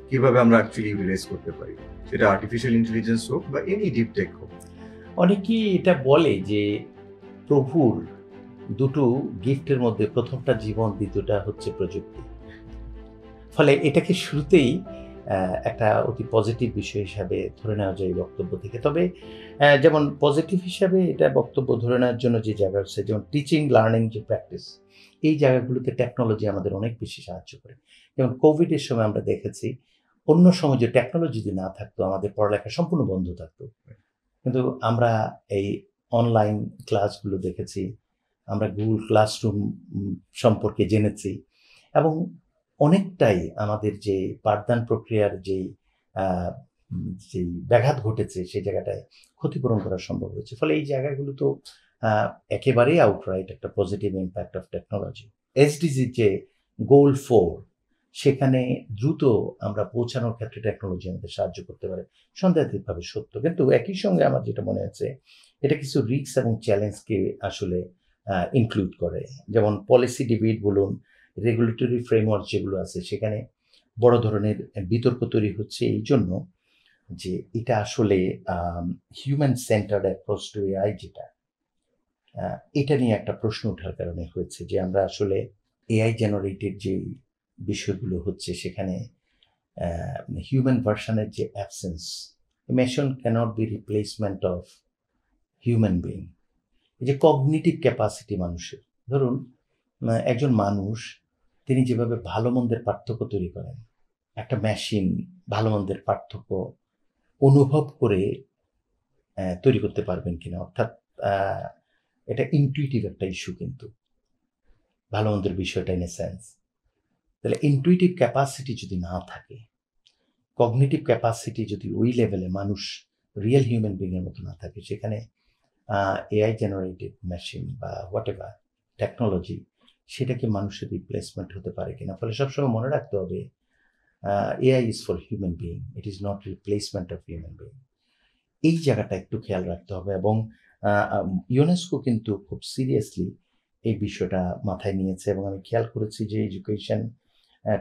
কিভাবে আমরা অ্যাকচুয়ালি ইউটিলাইজ করতে পারি, সেটা আর্টিফিশিয়াল ইন্টেলিজেন্স হোক বা এনি ডিপ টেক হোক। অনেকেই এটা বলে যে প্রভুর দুটো গিফটের মধ্যে প্রথমটা জীবন, দ্বিতীয়টা হচ্ছে প্রযুক্তি। ফলে এটাকে শুরুতেই একটা অতি পজিটিভ বিষয় হিসাবে ধরে নেওয়া যায় বক্তব্য থেকে। তবে যেমন পজিটিভ হিসাবে এটা বক্তব্য ধরে নেওয়ার জন্য যে জায়গা আছে, যেমন টিচিং লার্নিং যে প্র্যাকটিস, এই জায়গাগুলোতে টেকনোলজি আমাদের অনেক বেশি সাহায্য করে। যেমন কোভিডের সময় আমরা দেখেছি, অন্য সময় যে টেকনোলজি যদি না থাকতো, আমাদের পড়ালেখা সম্পূর্ণ বন্ধ থাকতো। কিন্তু আমরা এই অনলাইন ক্লাসগুলো দেখেছি, আমরা গুগল ক্লাসরুম সম্পর্কে জেনেছি, এবং অনেকটাই আমাদের যে পাঠদান প্রক্রিয়ার যেই ব্যাঘাত ঘটেছে সেই জায়গাটায় ক্ষতিপূরণ করা সম্ভব হয়েছে। ফলে এই জায়গাগুলো তো একেবারেই আউটরাইট একটা positive impact of technology. SDG যে গোল 4, সেখানে দ্রুত আমরা পৌঁছানোর ক্ষেত্রে টেকনোলজি আমাদের সাহায্য করতে পারে, সন্দেহাতীতভাবে সত্য। কিন্তু একই সঙ্গে আমার যেটা মনে হচ্ছে, এটা কিছু রিস্ক এবং চ্যালেঞ্জকে আসলে ইনক্লুড করে। যেমন পলিসি ডিবেট বলুন, রেগুলেটরি ফ্রেমওয়ার্ক যেগুলো আছে, সেখানে বড় ধরনের বিতর্ক তৈরি হচ্ছে এই জন্য যে এটা আসলে human centred approach to AI, যেটা এটা নিয়ে একটা প্রশ্ন ওঠার কারণে হয়েছে যে আমরা আসলে এআই জেনারেটেড যে বিষয়গুলো হচ্ছে সেখানে হিউম্যান ভার্সনের যে absence, machine cannot be replacement of human being. এই যে কগনিটিভ ক্যাপাসিটি মানুষের, ধরুন একজন মানুষ তিনি যেভাবে ভালো মন্দের পার্থক্য তৈরি করেন, একটা মেশিন ভালো মন্দের পার্থক্য অনুভব করে তৈরি করতে পারবেন কিনা। অর্থাৎ এটা ইনটুইটিভ একটা ইস্যু, কিন্তু ভালো মন্দের বিষয়টা ইন এ সেন্স। তাহলে ইনটুইটিভ ক্যাপাসিটি যদি না থাকে, কগনিটিভ ক্যাপাসিটি যদি ওই লেভেলে মানুষ রিয়েল হিউম্যান বিংয়ের মতো না থাকে, সেখানে এআই জেনারেটেড মেশিন বা হোয়াট এভার টেকনোলজি, সেটাকে মানুষের রিপ্লেসমেন্ট হতে পারে কিনা। ফলে সবসময় মনে রাখতে হবে, AI is for human being, it is not replacement of human being. এই জায়গাটা একটু খেয়াল রাখতে হবে। এবং ইউনেস্কো কিন্তু খুব সিরিয়াসলি এই বিষয়টা মাথায় নিয়েছে, এবং আমি খেয়াল করেছি যে এডুকেশন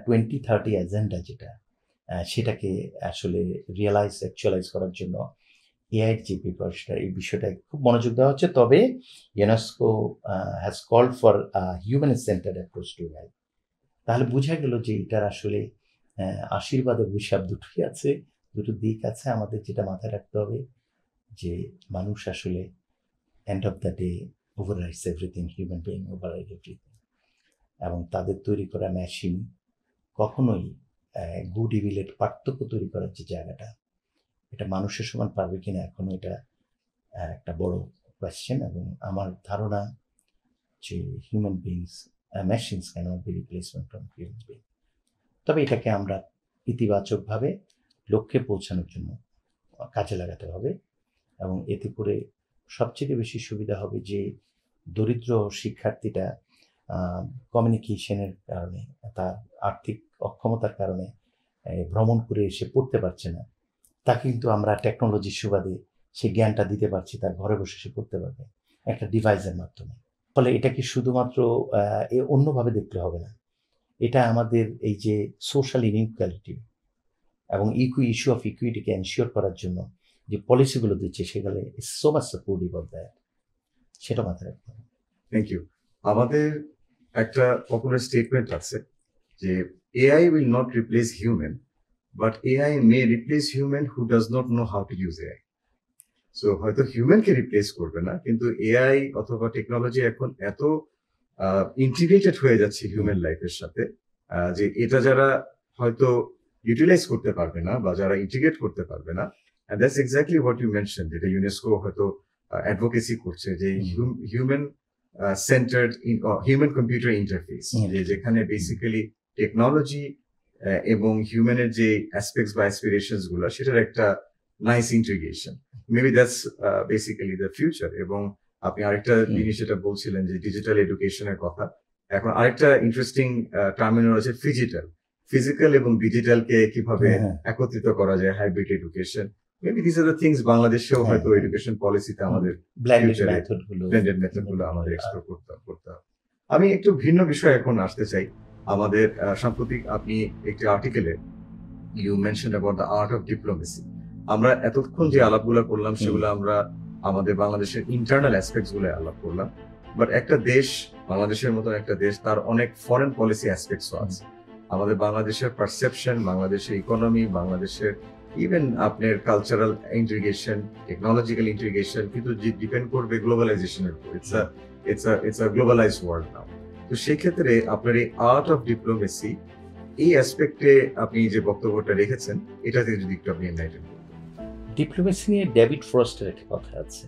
2030 এজেন্ডা যেটা, সেটাকে আসলে অ্যাকচুয়ালাইজ করার জন্য এআইয়ের যে পেপারসটা, এই বিষয়টায় খুব মনোযোগ দেওয়া হচ্ছে। তবে UNESCO has called for human centred approach to AI. তাহলে বোঝা গেল যে এটার আসলে আশীর্বাদ অভিশাপ দুটোই আছে, দুটো দিক আছে। আমাদের যেটা মাথায় রাখতে হবে যে মানুষ আসলে end of the day overrides everything, human being override everything. এবং তাদের তৈরি করা মেশিন কখনোই গুড ইভিলের পার্থক্য তৈরি করার যে জায়গাটা, এটা মানুষের সমান পারবে কিনা, এখনো এটা একটা বড় কোয়েশ্চেন। এবং আমার ধারণা যে human beings, machines can't be replacement from human being. তবে এটাকে আমরা ইতিবাচকভাবে লক্ষ্যে পৌঁছানোর জন্য কাজে লাগাতে হবে। এবং এতে করে সবচেয়ে বেশি সুবিধা হবে যে দরিদ্র শিক্ষার্থীটা কমিউনিকেশনের কারণে, তার আর্থিক অক্ষমতার কারণে ভ্রমণ করে এসে পড়তে পারছে না, তাকে কিন্তু আমরা টেকনোলজির সুবাদে সেই জ্ঞানটা দিতে পারছি, তার ঘরে বসে সে পড়তে পারবে একটা ডিভাইসের মাধ্যমে। ফলে এটাকে শুধুমাত্র অন্যভাবে দেখতে হবে না, এটা আমাদের এই যে সোশ্যাল ইনইকুয়ালিটি এবং ইস্যু অফ ইকুইটিকে এনশিওর করার জন্য যে পলিসিগুলো দিচ্ছে, সেগুলো is so much supportive of that, সেটা মাথায় রাখতে হবে। Thank you. আমাদের একটা পপুলার স্টেটমেন্ট আছে যে AI will not replace human, but AI may replace human who does not know how to use AI. So হয়তো হিউম্যানকে রিপ্লেস করবে না, কিন্তু এআই অথবা টেকনোলজি এখন এত ইন্টিগ্রেটেড হয়ে যাচ্ছে হিউম্যান লাইফের সাথে যে এটা যারা হয়তো ইউটিলাইজ করতে পারবে না বা যারা ইন্টিগ্রেট করতে পারবে না, and that's exactly what you mentioned, যেটা ইউনেস্কো হয়তো অ্যাডভোকেসি করছে, যে human centred human computer interface, যে যেখানে বেসিক্যালি টেকনোলজি এবং হিউম্যানের যে অ্যাসপেক্টস বা অ্যাসপিরেশনস গুলো, সেটার একটা nice integration. Maybe that's basically the future. এবং আপনি আরেকটা জিনিস যেটা বলছিলেন যে ডিজিটাল এডুকেশনের কথা, এখন আরেকটা ইন্টারেস্টিং টার্মিনোলজি ফিজিক্যাল এবং ডিজিটালকে কিভাবে একত্রিত করা যায়, hybrid education. Maybe this are the things বাংলাদেশেও হয়তো এডুকেশন পলিসিতে আমাদের ব্লেন্ডেড মেথডগুলো আমাদের এক্সপ্লোর করতে হবে। আমি একটু ভিন্ন বিষয়ে এখন আসতে চাই। আমাদের সাম্প্রতিক আপনি একটি আর্টিকেলে you mention about the art of diplomacy. আমরা এতক্ষণ যে আলাপগুলো করলাম সেগুলো আমরা আমাদের বাংলাদেশের ইন্টারনাল অ্যাসপেক্টস গুলো আলাপ করলাম, বাট একটা দেশ, বাংলাদেশের মতো একটা দেশ, তার অনেক ফরেন পলিসি অ্যাসপেক্টসও আছে। আমাদের বাংলাদেশের পারসেপশন, বাংলাদেশের ইকোনমি, বাংলাদেশের ইভেন আপনার কালচারাল ইন্টিগ্রেশন, টেকনোলজিক্যাল ইন্টিগ্রেশন কিন্তু ডিপেন্ড করবে গ্লোবালাইজেশনের উপর। ইটস আ গ্লোবালাইজড ওয়ার্ল্ড নাও। তো সেই ক্ষেত্রে আপনার এই আর্ট অফ ডিপ্লোমেসি, এই অ্যাসপেক্টে আপনি যে বক্তব্যটা রেখেছেন, এটা থেকে যদি একটু আপনি এনলাইটেন করতেন। ডিপ্লোমেসি নিয়ে ডেভিড ফ্রস্টের একটা কথা আছে,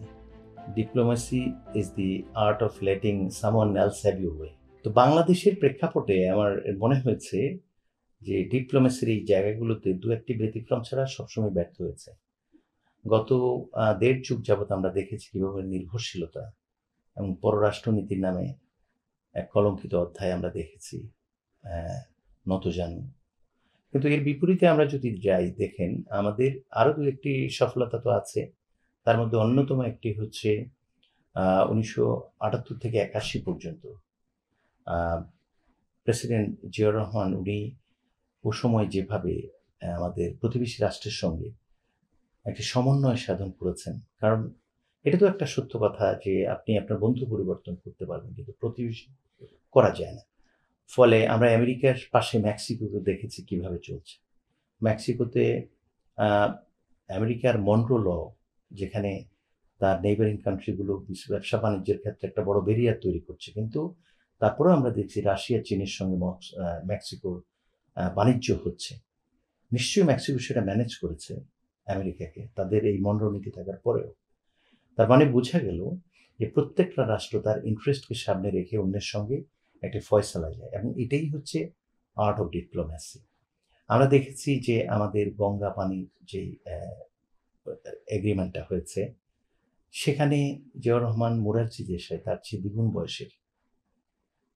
diplomacy is the art of letting someone else have your way. তো বাংলাদেশের প্রেক্ষাপটে আমার মনে হয়েছে যে ডিপ্লোমেসির এই জায়গাগুলোতে দু একটি ব্যতিক্রম ছাড়া সবসময় ব্যর্থ হয়েছে। গত ১.৫ যুগ যাবৎ আমরা দেখেছি কীভাবে নির্ভরশীলতা এবং পররাষ্ট্রনীতির নামে এক কলঙ্কিত অধ্যায় আমরা দেখেছি নতজানু। কিন্তু এর বিপরীতে আমরা যদি যাই, দেখেন আমাদের আরও দু একটি সফলতা তো আছে। তার মধ্যে অন্যতম একটি হচ্ছে ১৯৭৮ থেকে ৮১ পর্যন্ত প্রেসিডেন্ট জিয়াউর রহমান উনি ও সময় যেভাবে আমাদের প্রতিবেশী রাষ্ট্রের সঙ্গে একটি সমন্বয় সাধন করেছেন। কারণ এটা তো একটা সত্য কথা যে আপনি আপনার বন্ধু পরিবর্তন করতে পারবেন, কিন্তু প্রতিবেশী করা যায় না। ফলে আমরা আমেরিকার পাশে মেক্সিকোকে দেখেছি কিভাবে চলছে। মেক্সিকোতে আমেরিকার মনরো ল, যেখানে তার নেইবারিং কান্ট্রিগুলো ব্যবসা বাণিজ্যের ক্ষেত্রে একটা বড় ব্যারিয়ার তৈরি করছে, কিন্তু তারপরেও আমরা দেখছি রাশিয়া চীনের সঙ্গে মেক্সিকোর বাণিজ্য হচ্ছে। নিশ্চয়ই মেক্সিকো সেটা ম্যানেজ করেছে আমেরিকাকে, তাদের এই মনরো নীতি থাকার পরেও। তার মানে বোঝা গেল যে প্রত্যেকটা রাষ্ট্র তার ইন্টারেস্টকে সামনে রেখে অন্যের সঙ্গে একটা ফয়সালা যায়, এবং এটাই হচ্ছে আর্ট অফ ডিপ্লোম্যাসি। আমরা দেখেছি যে আমাদের গঙ্গা পানির যে এগ্রিমেন্টটা হয়েছে, সেখানে জিয়াউর রহমান মোরারজি দেশাই তার চেয়ে দ্বিগুণ বয়সের,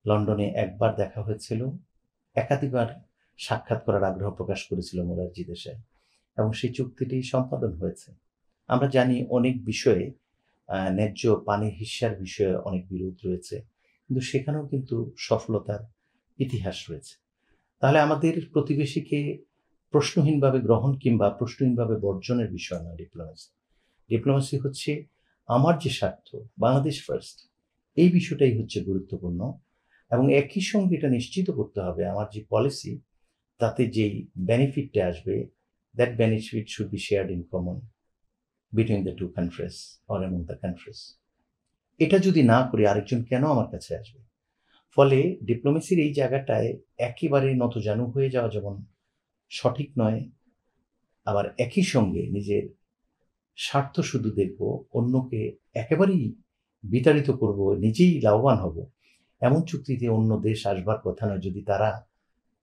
লন্ডনে একবার দেখা হয়েছিল, একাধিকবার সাক্ষাৎ করার আগ্রহ প্রকাশ করেছিল মোরারজি দেশাই, এবং সেই চুক্তিটি সম্পাদন হয়েছে। আমরা জানি অনেক বিষয়ে ন্যায্য পানির হিস্যার বিষয়ে অনেক বিরোধ রয়েছে, কিন্তু সেখানেও কিন্তু সফলতার ইতিহাস রয়েছে। তাহলে আমাদের প্রতিবেশীকে প্রশ্নহীনভাবে গ্রহণ কিংবা প্রশ্নহীনভাবে বর্জনের বিষয় নয় ডিপ্লোমেসি। ডিপ্লোমেসি হচ্ছে আমার যে স্বার্থ, বাংলাদেশ ফার্স্ট, এই বিষয়টাই হচ্ছে গুরুত্বপূর্ণ। এবং একই সঙ্গে এটা নিশ্চিত করতে হবে আমার যে পলিসি, তাতে যেই বেনিফিটটা আসবে, that benefit should be shared in common between the two countries or among the countries. এটা যদি না করি আরেকজন কেন আমার কাছে আসবে? ফলে ডিপ্লোমেসির এই জায়গাটায় একেবারে নতজানু হয়ে যাওয়া যেমন সঠিক নয়, আবার একই সঙ্গে নিজের স্বার্থ শুধু দেখব, অন্যকে একেবারেই বিতাড়িত করব, নিজেই লাভবান হব, এমন চুক্তিতে অন্য দেশ আসবার কথা নয়, যদি তারা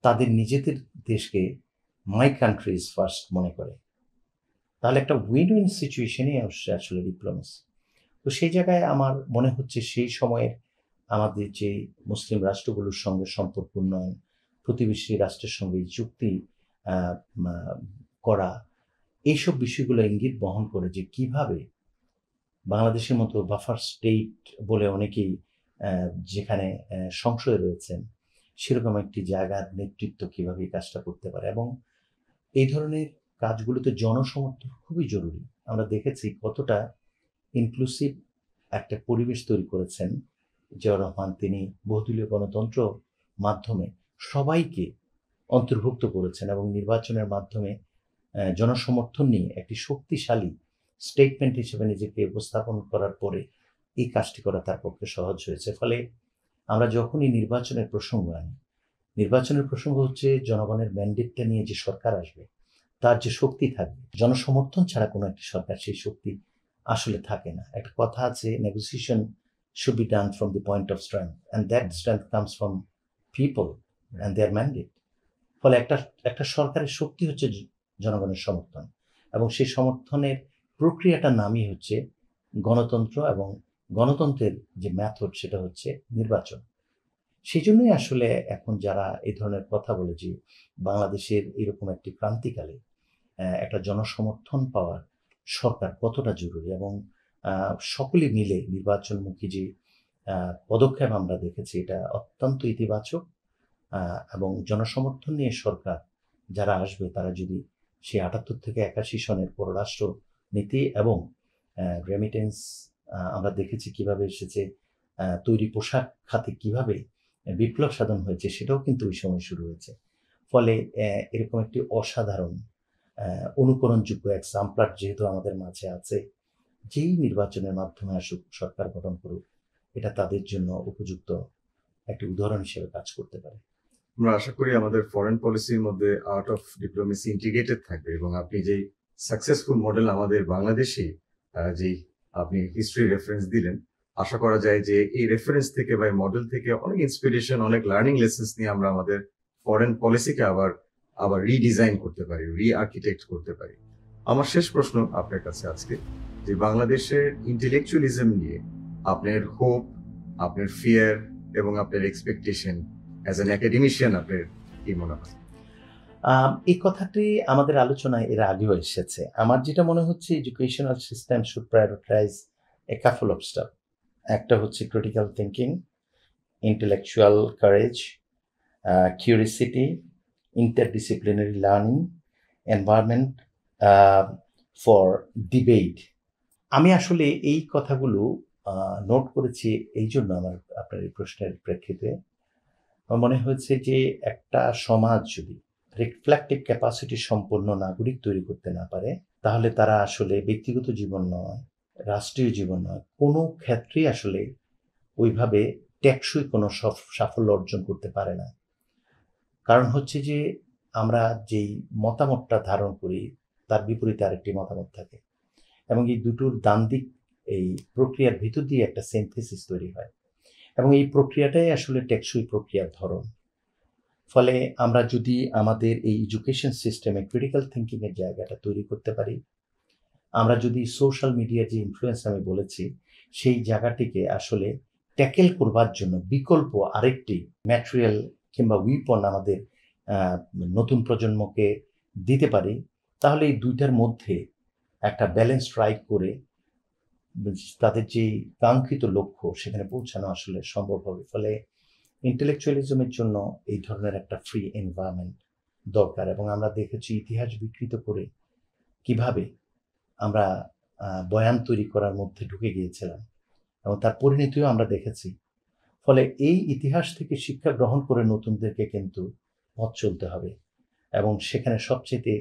তাদের নিজেদের দেশকে মাই কান্ট্রি ইজ ফার্স্ট মনে করে। তাহলে একটা উইন উইন সিচুয়েশনই আসলে ডিপ্লোমেসি। তো সেই জায়গায় আমার মনে হচ্ছে সেই সময়ের আমাদের যে মুসলিম রাষ্ট্রগুলোর সঙ্গে সম্পর্ক উন্নয়ন, প্রতিবেশী রাষ্ট্রের সঙ্গে চুক্তি করা, এইসব বিষয়গুলো ইঙ্গিত বহন করে যে কিভাবে বাংলাদেশের মতো বাফার স্টেট বলে অনেকেই যেখানে সংশয় রয়েছেন, সেরকম একটি জায়গার নেতৃত্ব কিভাবে এই কাজটা করতে পারে। এবং এই ধরনের কাজগুলোতে জনসমর্থন খুবই জরুরি। আমরা দেখেছি কতটা ইনক্লুসিভ একটা পরিবেশ তৈরি করেছেন জিয়াউর রহমান। তিনি বহুদলীয় গণতন্ত্র মাধ্যমে সবাইকে অন্তর্ভুক্ত করেছেন এবং নির্বাচনের মাধ্যমে জনসমর্থন নিয়ে একটি শক্তিশালী স্টেটমেন্ট হিসেবে নিজেকে উপস্থাপন করার পরে এই কাজটি করা তার পক্ষে সহজ হয়েছে। ফলে আমরা যখনই নির্বাচনের প্রসঙ্গ আনি, নির্বাচনের প্রসঙ্গ হচ্ছে জনগণের ম্যান্ডেটটা নিয়ে যে সরকার আসবে তার যে শক্তি থাকবে, জনসমর্থন ছাড়া কোনো একটি সরকার সেই শক্তি আসলে থাকে না। একটা কথা আছে, negotiation should be done from the point of strength, and that strength comes from people and their mandate. ফলে একটা সরকারের শক্তি হচ্ছে জনগণের সমর্থন, এবং সেই সমর্থনের প্রক্রিয়াটার নামই হচ্ছে গণতন্ত্র, এবং গণতন্ত্রের যে মেথড সেটা হচ্ছে নির্বাচন। সেই জন্যই আসলে এখন যারা এই ধরনের কথা বলে যে বাংলাদেশের এরকম একটি ক্রান্তিকালে একটা জনসমর্থন পাওয়ার সরকার কতটা জরুরি, এবং সকলে মিলে নির্বাচনমুখী যে পদক্ষেপ আমরা দেখেছি এটা অত্যন্ত ইতিবাচক। এবং জনসমর্থন নিয়ে সরকার যারা আসবে তারা যদি সেই ৭৮ থেকে ৮১ সনের পররাষ্ট্র নীতি এবং রেমিটেন্স আমরা দেখেছি কিভাবে এসেছে, তৈরি পোশাক খাতে কিভাবে বিপ্লব সাধন হয়েছে, সেটাও কিন্তু ওই সময় শুরু হয়েছে। ফলে এরকম একটি অসাধারণ অনুকরণযোগ্য এক্সাম্পলার যেহেতু আমাদের মাঝে আছে, যেই নির্বাচনের মাধ্যমে আসুক, সরকার গঠন করুক, এটা তাদের জন্য উপযুক্ত একটি উদাহরণ হিসেবে কাজ করতে পারে। আমরা আশা করি আমাদের ফরেন পলিসির মধ্যে আর্ট অফ ডিপ্লোমেসি ইন্টিগ্রেটেড থাকবে, এবং আপনি যেই সাকসেসফুল মডেল আমাদের বাংলাদেশে যে আপনি হিস্ট্রি রেফারেন্স দিলেন, আশা করা যায় যে এই রেফারেন্স থেকে বা মডেল থেকে অনেক ইন্সপিরেশন, অনেক লার্নিং লেসন্স নিয়ে আমরা আমাদের ফরেন পলিসিকে আবার রিডিজাইন করতে পারি, রিআর্কিটেক্ট করতে পারি। আমার শেষ প্রশ্ন আপনার কাছে আজকে, যে বাংলাদেশের ইন্টেলেকচুয়ালিজম নিয়ে আপনার হোপ, আপনার ফিয়ার এবং আপনার এক্সপেকটেশন অ্যাজ অ্যান একাডেমিশিয়ান আপনার কি মনে হয়? এই কথাটি আমাদের আলোচনায় এর আগেও এসেছে। আমার যেটা মনে হচ্ছে, educational system should prioritise A couple of staff. একটা হচ্ছে critical thinking, intellectual courage, curiosity, interdisciplinary learning, environment for debate. আমি আসলে এই কথাগুলো নোট করেছি এই জন্য, আপনার এই প্রশ্নের প্রেক্ষিতে আমার মনে হয়েছে যে একটা সমাজ যদি রিফ্লেক্টিভ ক্যাপাসিটি সম্পন্ন নাগরিক তৈরি করতে না পারে, তাহলে তারা আসলে ব্যক্তিগত জীবন নয়, রাষ্ট্রীয় জীবন নয়, কোনো ক্ষেত্রেই আসলে ওইভাবে টেকসই কোনো সাফল্য অর্জন করতে পারে না। কারণ হচ্ছে যে আমরা যেই মতামতটা ধারণ করি তার বিপরীতে আরেকটি মতামত থাকে, এবং এই দুটোর দ্বান্দ্বিক এই প্রক্রিয়ার ভিতর দিয়ে একটা সিনথেসিস তৈরি হয়, এবং এই প্রক্রিয়াটাই আসলে টেকসই প্রক্রিয়ার ধরন। ফলে আমরা যদি আমাদের এই এডুকেশন সিস্টেমে ক্রিটিক্যাল থিঙ্কিংয়ের জায়গাটা তৈরি করতে পারি, আমরা যদি সোশ্যাল মিডিয়ার যে ইনফ্লুয়েন্স আমি বলেছি সেই জায়গাটিকে আসলে ট্যাকেল করবার জন্য বিকল্প আরেকটি ম্যাটেরিয়াল কিংবা উইপন আমাদের নতুন প্রজন্মকে দিতে পারি, তাহলে এই দুইটার মধ্যে একটা ব্যালেন্স স্ট্রাইক করে তাদের যে কাঙ্ক্ষিত লক্ষ্য সেখানে পৌঁছানো আসলে সম্ভব হবে। ফলে ইন্টেলেকচুয়ালিজমের জন্য এই ধরনের একটা ফ্রি এনভায়রনমেন্ট দরকার। এবং আমরা দেখেছি ইতিহাস বিকৃত করে কিভাবে আমরা বয়ান তৈরি করার মধ্যে ঢুকে গিয়েছিলাম, এবং তার পরিণতিও আমরা দেখেছি। ফলে এই ইতিহাস থেকে শিক্ষা গ্রহণ করে নতুনদেরকে কিন্তু পথ চলতে হবে, এবং সেখানে সবচেয়ে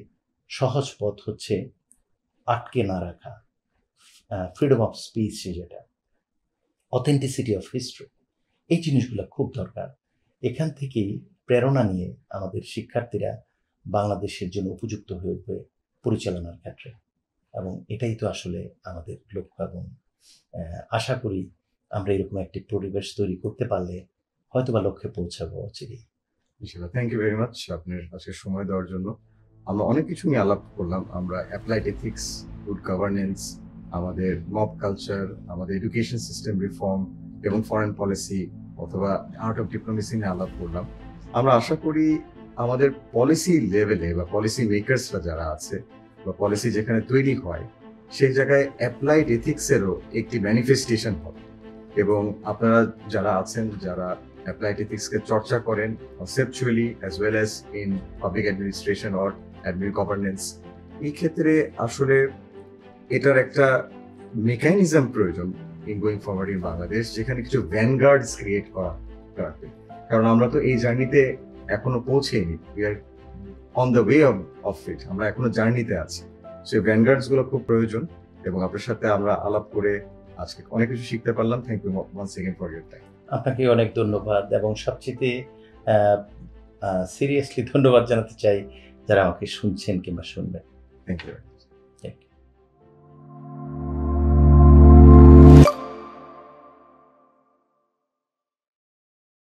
সহজ পথ হচ্ছে আটকে না রাখা, ফ্রিডম অফ স্পিচ, যেটা অথেন্টিসিটি অফ হিস্ট্রি, এই জিনিসগুলো খুব দরকার। এখান থেকেই প্রেরণা নিয়ে আমাদের শিক্ষার্থীরা বাংলাদেশের জন্য উপযুক্ত হয়ে উঠবে পরিচালনার ক্ষেত্রে, এবং এটাই তো আসলে আমাদের লক্ষ্য। এবং আশা করি আমরা এরকম একটি পরিবেশ তৈরি করতে পারলে হয়তোবা লক্ষ্যে পৌঁছাবো অচিরেই। থ্যাংক ইউ ভেরি মাচ আপনার আজকে সময় দেওয়ার জন্য। আমরা অনেক কিছু নিয়ে আলাপ করলাম। আমরা অ্যাপ্লাইড এথিক্স, গুড গভর্নেন্স, আমাদের মব কালচার, আমাদের এডুকেশন সিস্টেম রিফর্ম এবং ফরেন পলিসি অথবা আর্ট অফ ডিপ্লোমেসি নিয়ে আলাপ করলাম। আমরা আশা করি আমাদের পলিসি লেভেলে বা পলিসি মেকার্সরা যারা আছে বা পলিসি যেখানে তৈরি হয় সেই জায়গায় অ্যাপ্লাইড এথিক্সেরও একটি ম্যানিফেস্টেশন হবে, এবং আপনারা যারা আছেন, যারা অ্যাপ্লাইড এথিক্সকে চর্চা করেন conceptually as well as in public administration or admin governance, এই ক্ষেত্রে আসলে এটার একটা মেকানিজম প্রয়োজন in going forward in Bangladesh, যেখানে কিছু ভ্যানগার্ডস ক্রিয়েট করা লাগবে। কারণ আমরা তো এই জার্নিতে এখনো পৌঁছেইনি, we are on the way of it, আমরা এখনো জার্নিতে আছি। সেই ভ্যানগার্ডস গুলো খুব প্রয়োজন, এবং আপনার সাথে আমরা আলাপ করে আজকে অনেক কিছু শিখতে পারলাম। Thank you once again for your time. আপনাকে অনেক ধন্যবাদ, এবং সবচেয়ে সিরিয়াসলি ধন্যবাদ জানাতে চাই যারা আমাকে শুনছেন কিংবা শুনবেন। Thank you.